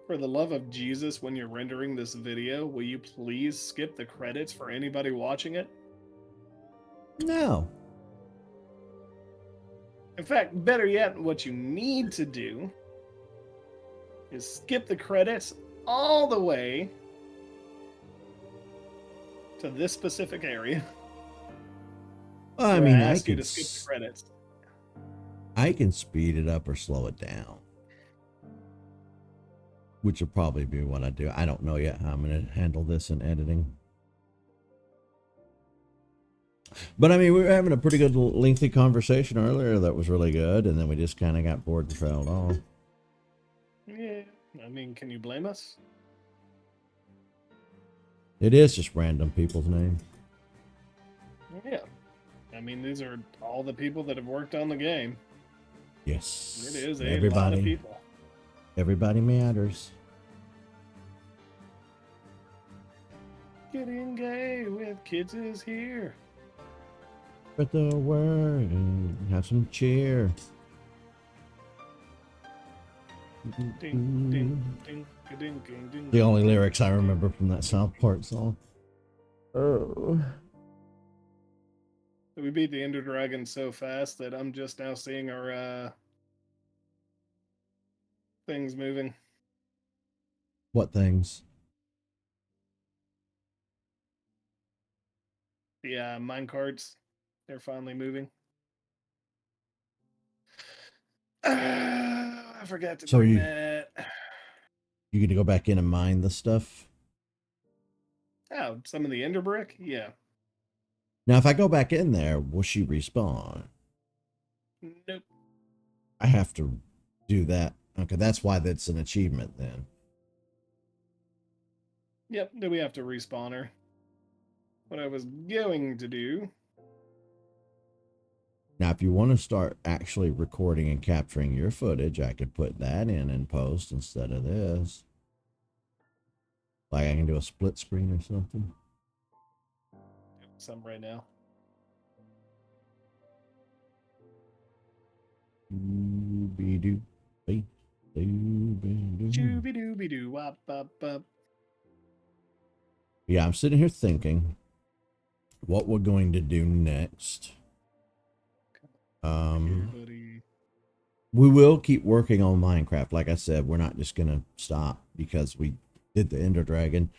For the love of Jesus, when you're rendering this video, will you please skip the credits for anybody watching it? No. In fact, better yet, what you need to do is skip the credits all the way to this specific area. I where mean, I asked you to skip the credits. I can speed it up or slow it down, which will probably be what I do. I don't know yet how I'm going to handle this in editing. But I mean, we were having a pretty good lengthy conversation earlier that was really good, and then we just kind of got bored and trailed off. Yeah, I mean, can you blame us? It is just random people's names. Yeah. I mean, these are all the people that have worked on the game. Yes. It is a lot of people. Everybody matters. Getting gay with kids is here. Spread the word and have some cheer. Ding, ding, ding, ding, ding, ding. The only lyrics I remember from that South Park song. Oh. We beat the Ender Dragon so fast that I'm just now seeing our things moving. What things? The minecarts, they're finally moving. I forgot to So bring that. you get to go back in and mine the stuff? Oh, some of the ender brick? Yeah. Now, if I go back in there, will she respawn? Nope. I have to do that. Okay, that's why that's an achievement then. Yep, do we have to respawn her? What I was going to do. Now, if you want to start actually recording and capturing your footage, I could put that in post instead of this. Like I can do a split screen or something. Some right now. Shooby dooby doo wop wop wop. Yeah, I'm sitting here thinking what we're going to do next. Buddy. We will keep working on Minecraft. Like I said, we're not just gonna stop because we did the Ender Dragon.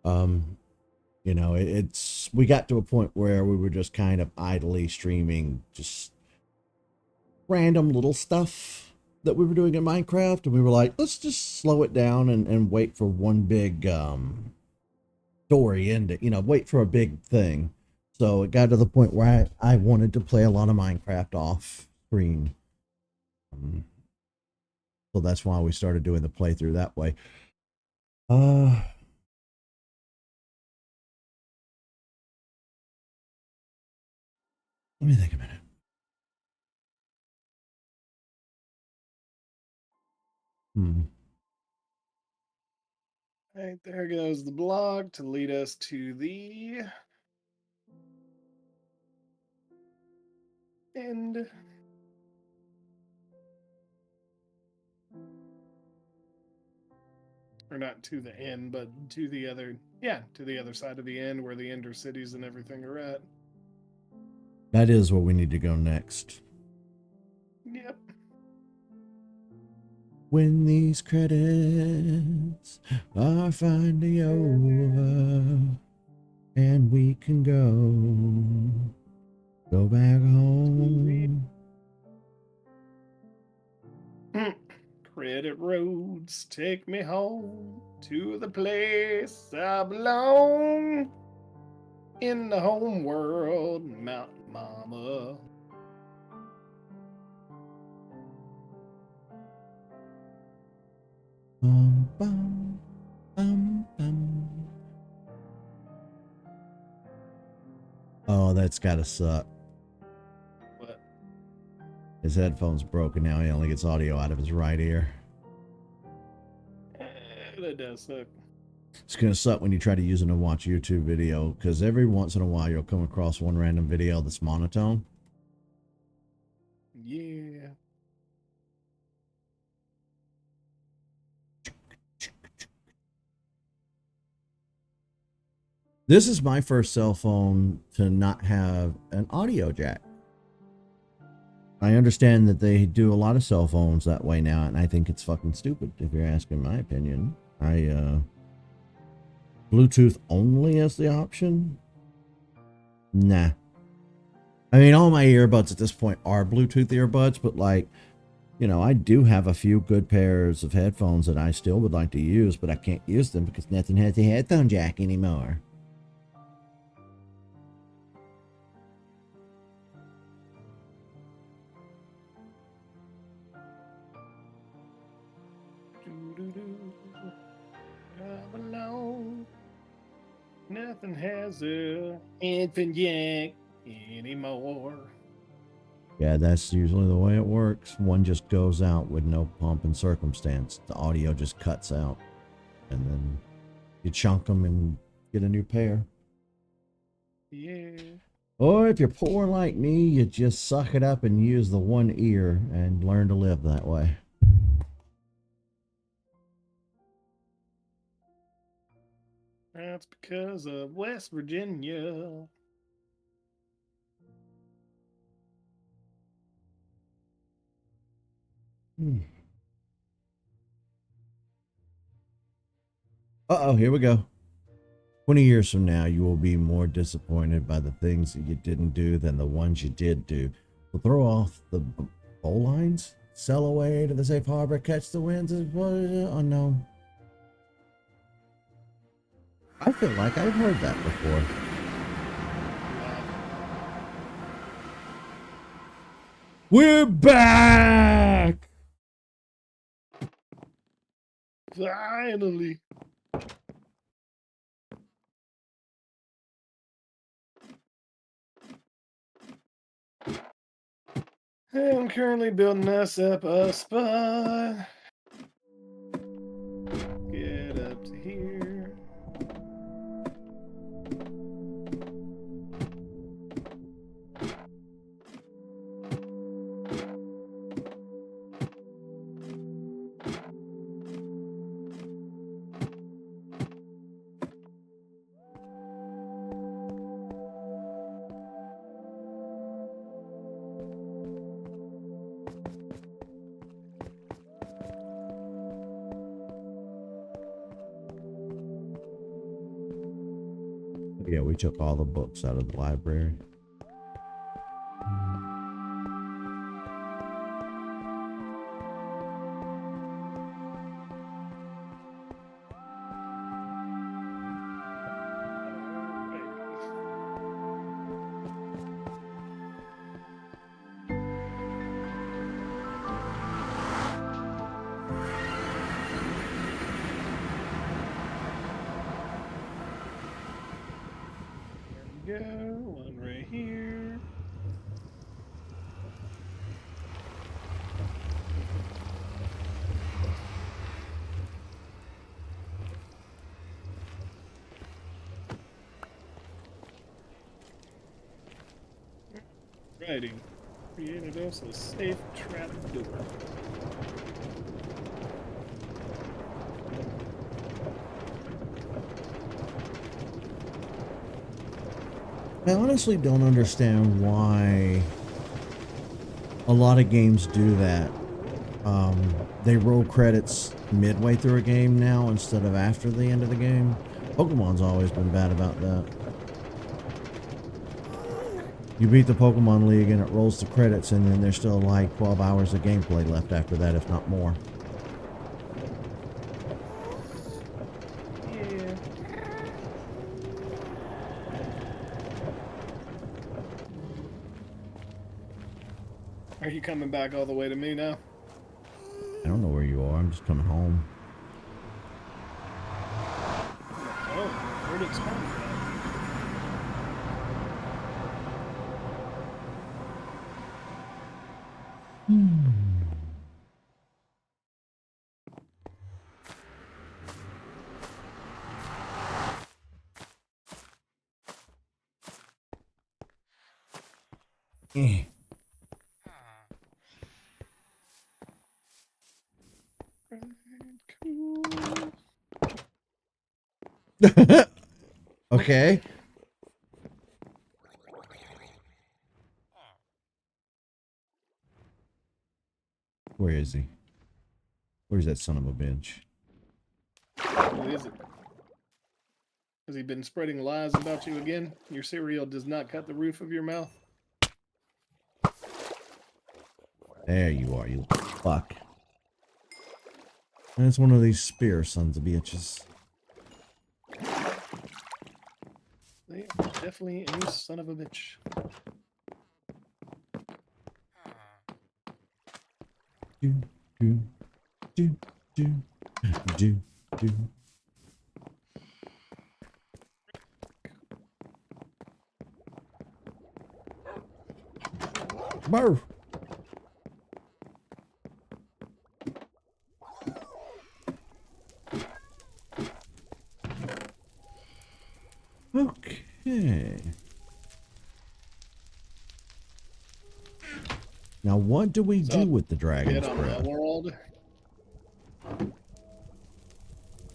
You know, it's we got to a point where we were just kind of idly streaming just random little stuff that we were doing in Minecraft, and we were like, let's just slow it down and wait for one big story ending, you know, wait for a big thing. So it got to the point where I wanted to play a lot of Minecraft off screen. So that's why we started doing the playthrough that way. Let me think a minute. All right, there goes the blog to lead us to the end. Or not to the end, but to the other, yeah, to the other side of the end where the Ender cities and everything are at. That is where we need to go next. Yep. When these credits are finally over and we can go back home. Credit roads take me home to the place I belong in the home world, Mountain Mama. Bum, bum, bum, bum. Oh, that's gotta suck. What? His headphone's broken now. He only gets audio out of his right ear. That does suck. It's gonna suck when you try to use it to watch a YouTube video, because every once in a while you'll come across one random video that's monotone. Yeah. This is my first cell phone to not have an audio jack. I understand that they do a lot of cell phones that way now, and I think it's fucking stupid, if you're asking my opinion. Bluetooth only as the option? Nah. I mean, all my earbuds at this point are Bluetooth earbuds, but like, you know, I do have a few good pairs of headphones that I still would like to use, but I can't use them because nothing has a headphone jack anymore. I belong. Nothing has a infant jack anymore. Yeah, that's usually the way it works. One just goes out with no pomp and circumstance. The audio just cuts out. And then you chunk them and get a new pair. Yeah. Or if you're poor like me, you just suck it up and use the one ear and learn to live that way. That's because of West Virginia. Uh-oh, here we go. 20 years from now, you will be more disappointed by the things that you didn't do than the ones you did do. So throw off the bow lines, sail away to the safe harbor, catch the winds. Oh no. I feel like I've heard that before. We're back! Finally. I'm currently building us up a spot. Get up to here. Yeah, we took all the books out of the library. There we go. One right here. Righty. Created us a safe trap door. I honestly don't understand why a lot of games do that. They roll credits midway through a game now instead of after the end of the game. Pokemon's always been bad about that. You beat the Pokemon League and it rolls the credits, and then there's still like 12 hours of gameplay left after that, if not more. Yeah. Are you coming back all the way to me now? I don't know where you are. I'm just coming home. Oh, where did it spawn from? Eh. Cool. Okay. Where is he? Where's that son of a bitch? What is it? Has he been spreading lies about you again? Your cereal does not cut the roof of your mouth. There you are, you fuck. That's one of these spear sons of bitches. They are definitely a son of a bitch. Do, do, do, do, do, do. Barf. Okay. Now, what do we do with the dragon's Get on breath? the world.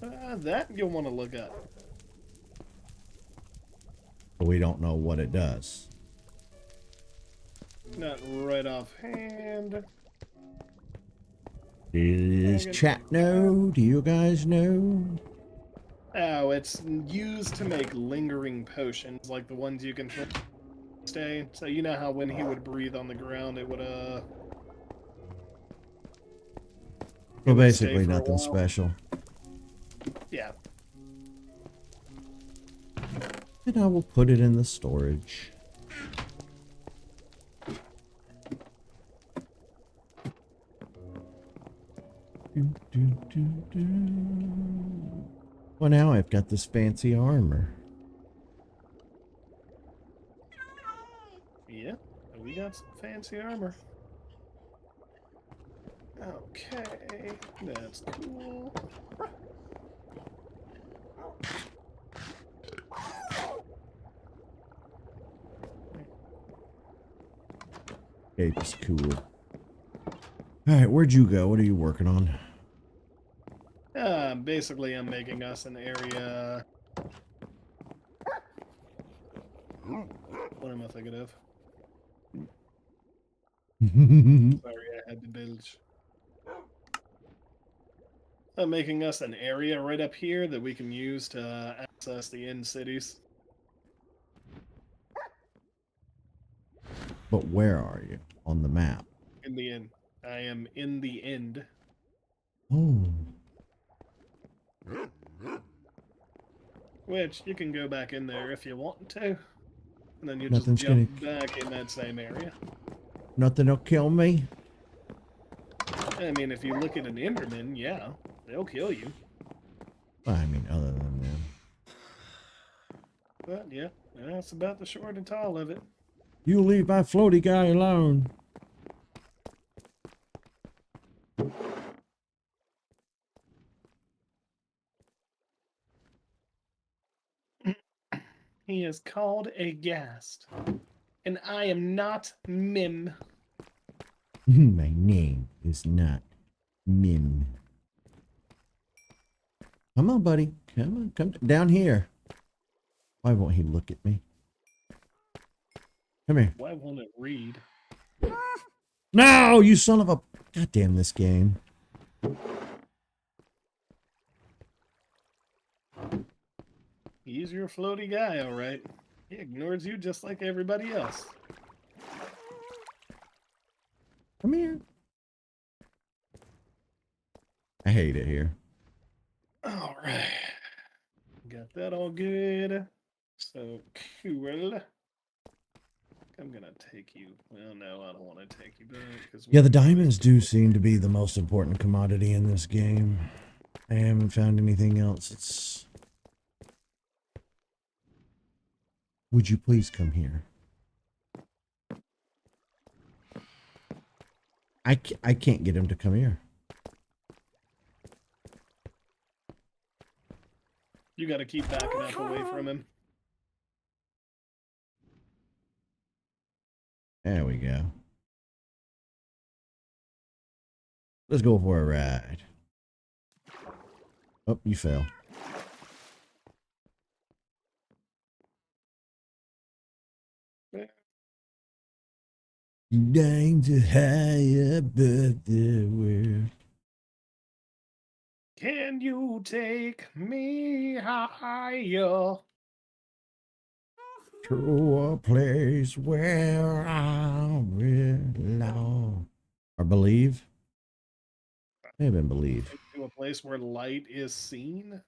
That you'll want to look up. But we don't know what it does. Not right offhand. Does chat know? Do you guys know? Oh, it's used to make lingering potions, like the ones you can stay. So you know how when he would breathe on the ground, it would Well, would stay basically for a nothing while. special. Yeah. And I will put it in the storage. Well, now I've got this fancy armor. Yeah, we got some fancy armor. Okay, that's cool. Cape is cool. Alright, where'd you go? What are you working on? Basically, I'm making us an area. What am I thinking of? Sorry, I had to bilge. I'm making us an area right up here that we can use to access the end cities. But where are you on the map? In the end. I am in the end. Oh. Which you can go back in there if you want to. And then you just Nothing's jump gonna... back in that same area. Nothing'll kill me? I mean, if you look at an Enderman, yeah, they'll kill you. I mean, other than them. But yeah, that's about the short and tall of it. You leave my floaty guy alone. He is called a ghast. And I am not Mim. My name is not Min. Come on, buddy. Come on, come down here. Why won't he look at me? Come here. Why won't it read? No, you son of a... God damn this game. He's your floaty guy, alright. He ignores you just like everybody else. Come here. I hate it here. Alright. Got that all good. So cool. I'm gonna take you. Well, no, I don't want to take you back. Yeah, the diamonds do seem to be the most important commodity in this game. I haven't found anything else. It's... Would you please come here? I can't get him to come here. You gotta keep backing up away from him. There we go. Let's go for a ride. Oh, you fell. Dying to high above the world. Can you take me higher? To a place where I belong. Or believe? May have been believe. To a place where light is seen?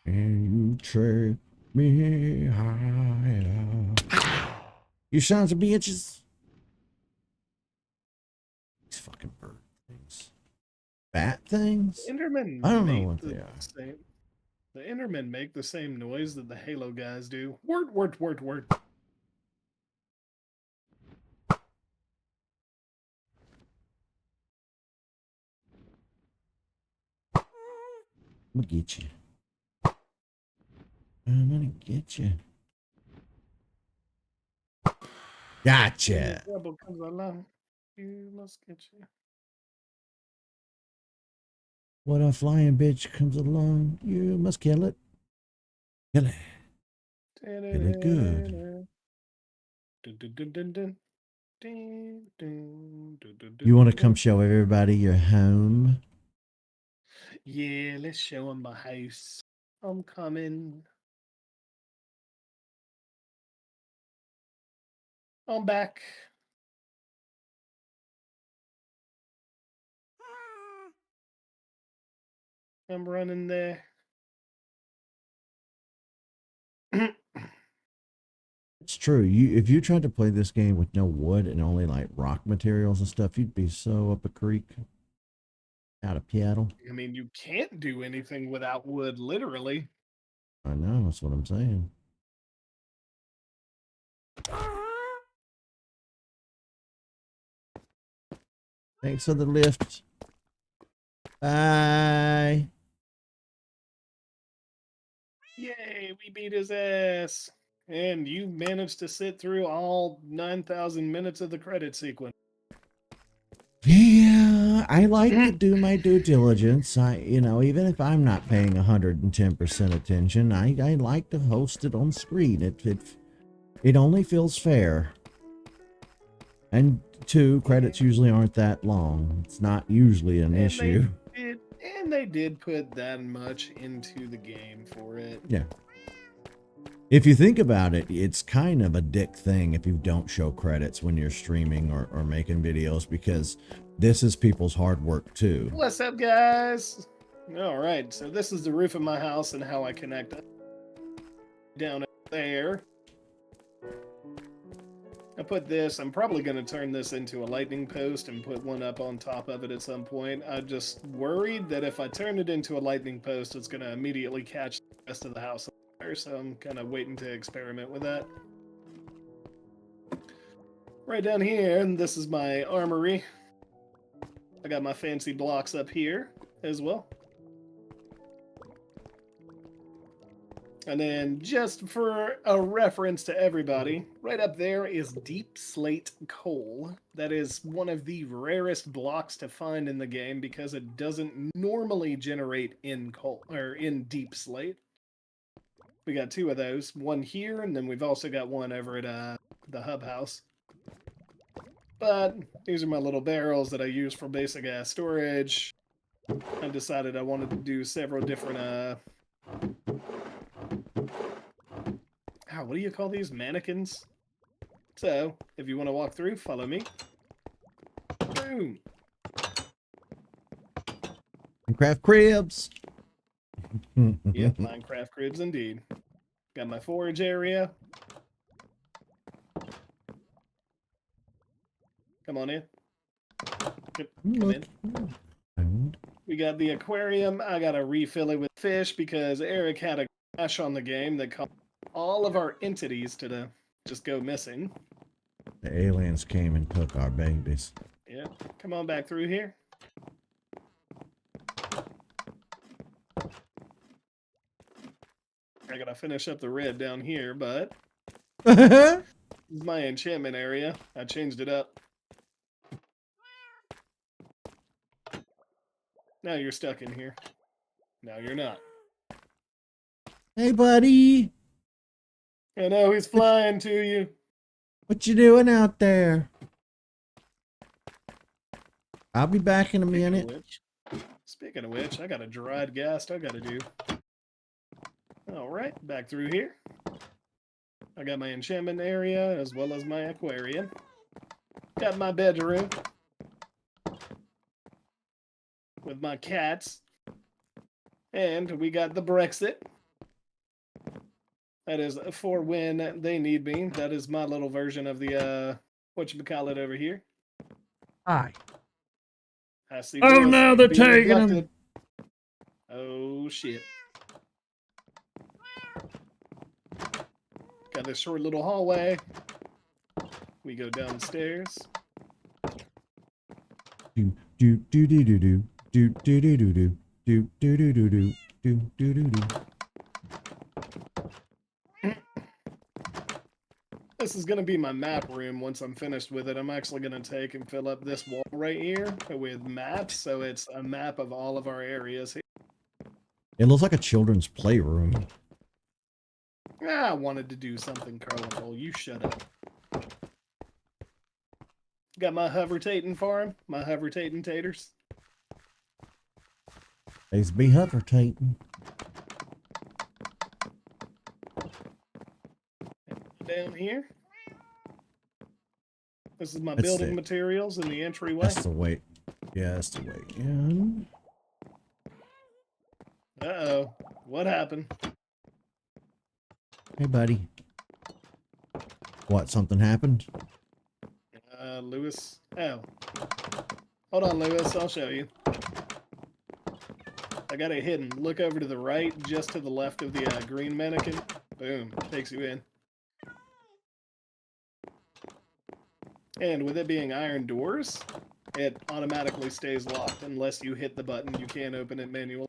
And you take me higher. You sons of bitches. These fucking bird things. Bat things? Endermen I don't know make what the they are. same. The Endermen make the same noise that the Halo guys do. Word, word, word, word. I'm gonna get you. I'm gonna get you. Gotcha. Trouble comes along, you must get you. When a flying bitch comes along, you must kill it. Kill it. Kill it good. You want to come show everybody your home? Yeah, let's show them my house. I'm coming. I'm back. I'm running there. It's true. If you tried to play this game with no wood and only like rock materials and stuff, you'd be so up a creek, out of paddle. I mean, you can't do anything without wood, literally. I know, that's what I'm saying. Thanks for the lift. Bye. Yay, we beat his ass. And you managed to sit through all 9,000 minutes of the credit sequence. Yeah, I like to do my due diligence. Even if I'm not paying 110% attention, I like to host it on screen. It only feels fair. And two, credits usually aren't that long. It's not usually an issue. They did put that much into the game for it. Yeah. If you think about it, it's kind of a dick thing if you don't show credits when you're streaming or making videos, because this is people's hard work too. What's up, guys? All right, so this is the roof of my house and how I connect down there. I put this, I'm probably going to turn this into a lightning post and put one up on top of it at some point. I'm just worried that if I turn it into a lightning post, it's going to immediately catch the rest of the house on fire, so I'm kind of waiting to experiment with that. Right down here, and this is my armory. I got my fancy blocks up here as well. And then, just for a reference to everybody, right up there is deep slate coal. That is one of the rarest blocks to find in the game because it doesn't normally generate in coal or in deep slate. We got two of those, one here, and then we've also got one over at the hub house. But these are my little barrels that I use for basic storage. I decided I wanted to do several different what do you call these? Mannequins? So, if you want to walk through, follow me. Boom. Minecraft cribs. Yep, Minecraft cribs indeed. Got my forage area. Come on in. Come in. We got the aquarium. I got to refill it with fish because Eric had a crash on the game that caused all of our entities to just go missing. The aliens came and took our babies. Yeah, come on back through here. I gotta finish up the red down here, but this is my enchantment area. I changed it up. Now you're stuck in here. Now you're not. Hey, buddy. I know he's flying to you. What you doing out there? I'll be back in a minute. Speaking of which, I got a dried ghast I gotta do. Alright, back through here. I got my enchantment area as well as my aquarium. Got my bedroom. With my cats. And we got the Brexit. That is for when they need me. That is my little version of the, whatchamacallit over here. Hi. I see. Oh, now they're taking him. Oh, shit. Got this short little hallway. We go downstairs. Do do do do do do do do do do do do do do do do do do do do. This is going to be my map room once I'm finished with it. I'm actually going to take and fill up this wall right here with maps, so it's a map of all of our areas here. It looks like a children's playroom. I wanted to do something colorful. You shut up. Got my hovertating farm, my hovertating taters. They's be hovertating. Down here. This is my building materials in the entryway. That's the way. Yeah, that's the way in. Uh-oh. What happened? Hey, buddy. What, something happened? Lewis. Oh. Hold on, Lewis. I'll show you. I got it hidden. Look over to the right, just to the left of the green mannequin. Boom. Takes you in. And with it being iron doors, it automatically stays locked unless you hit the button. You can't open it manually.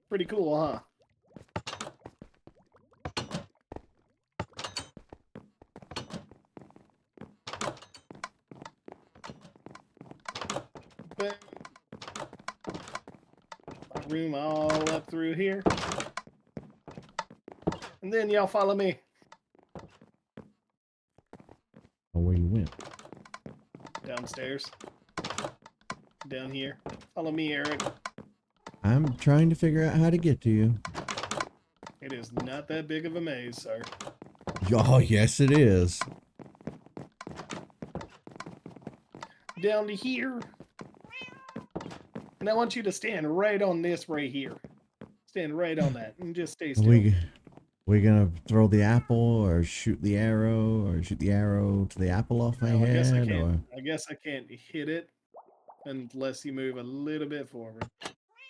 Pretty cool, huh? Boom. Room all up through here. And then y'all follow me. Oh, where you went? Downstairs. Down here. Follow me, Eric. I'm trying to figure out how to get to you. It is not that big of a maze, sir. Oh, yes, it is. Down to here. And I want you to stand right on this right here. Stand right on that and just stay still. We gonna throw the apple or shoot the arrow to the apple off my head? I guess I can't hit it unless you move a little bit forward.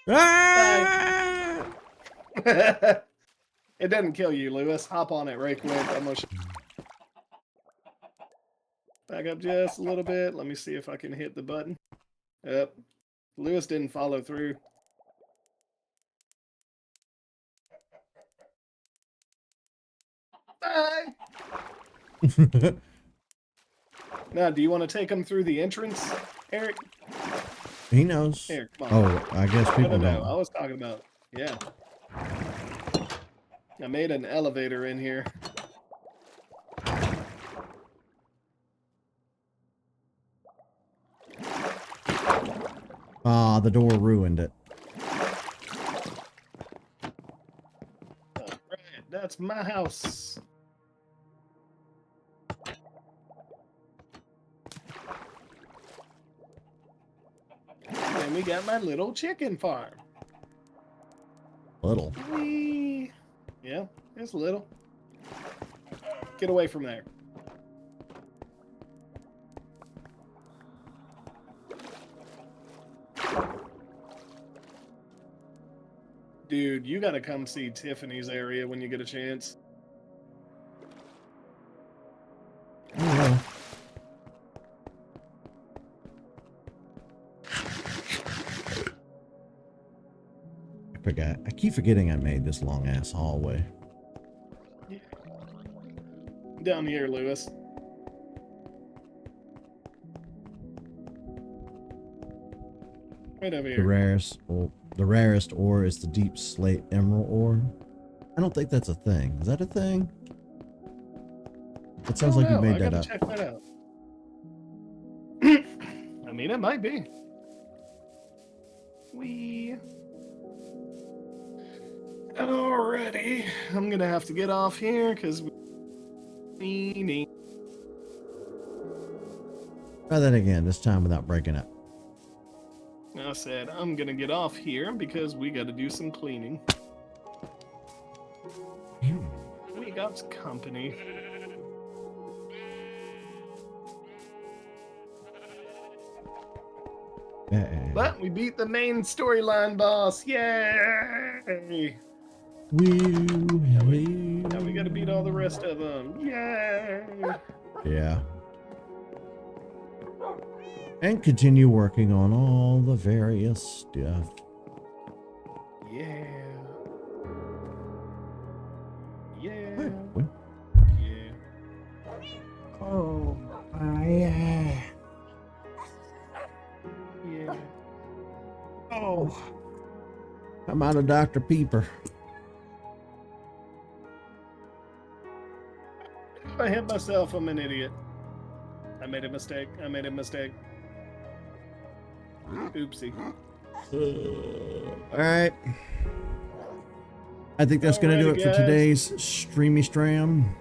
Ah! It doesn't kill you, Lewis. Hop on it right quick. Back up just a little bit. Let me see if I can hit the button. Yep. Lewis didn't follow through. Bye. Now, do you want to take him through the entrance, Eric? He knows. Here, come on. Oh, I guess people No. don't. I was talking about, yeah. I made an elevator in here. Ah, the door ruined it. All right, that's my house. And we got my little chicken farm. Little. Whee! Yeah, it's little. Get away from there. Dude, you gotta come see Tiffany's area when you get a chance. Oh, well. I keep forgetting I made this long ass hallway. Yeah. Down here, Lewis. Right over The here. rarest ore is the deep slate emerald ore. I don't think that's a thing. Is that a thing? It sounds like you made that up. Check that out. I mean, it might be. Alrighty. I'm gonna have to get off here because we need. Try that again, this time without breaking up. I said I'm gonna get off here because we gotta do some cleaning. We got company. But we beat the main storyline boss. Yay! Now we gotta beat all the rest of them. Yay! Yeah. And continue working on all the various stuff. Yeah. Yeah. What? Yeah. Oh, yeah. Yeah. Oh. I'm out of Dr. Pepper. I hit myself. I'm an idiot. I made a mistake. Oopsie. All right. I think that's going to do it for today's Streamy Stram.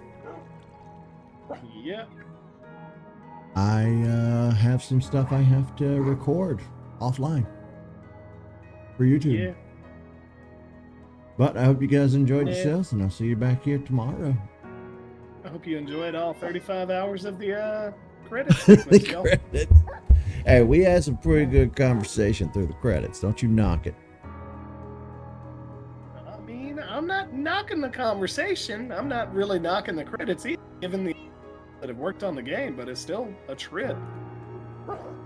Yep. I have some stuff I have to record offline for YouTube. Yeah. But I hope you guys enjoyed Yeah. yourselves, and I'll see you back here tomorrow. I hope you enjoyed all 35 hours of the credit sequence, y'all. Credits. Hey, we had some pretty good conversation through the credits. Don't you knock it. I mean, I'm not knocking the conversation. I'm not really knocking the credits either, given the that have worked on the game, but it's still a trip.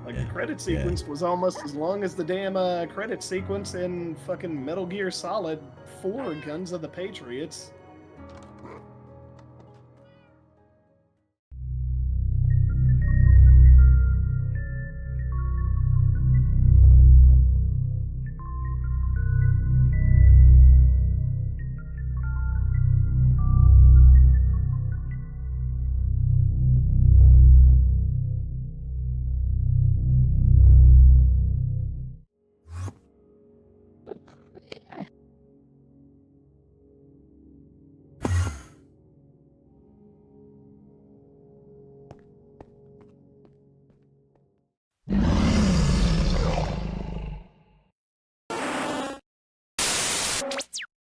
Like, the credit sequence was almost as long as the damn credit sequence in fucking Metal Gear Solid 4 Guns of the Patriots.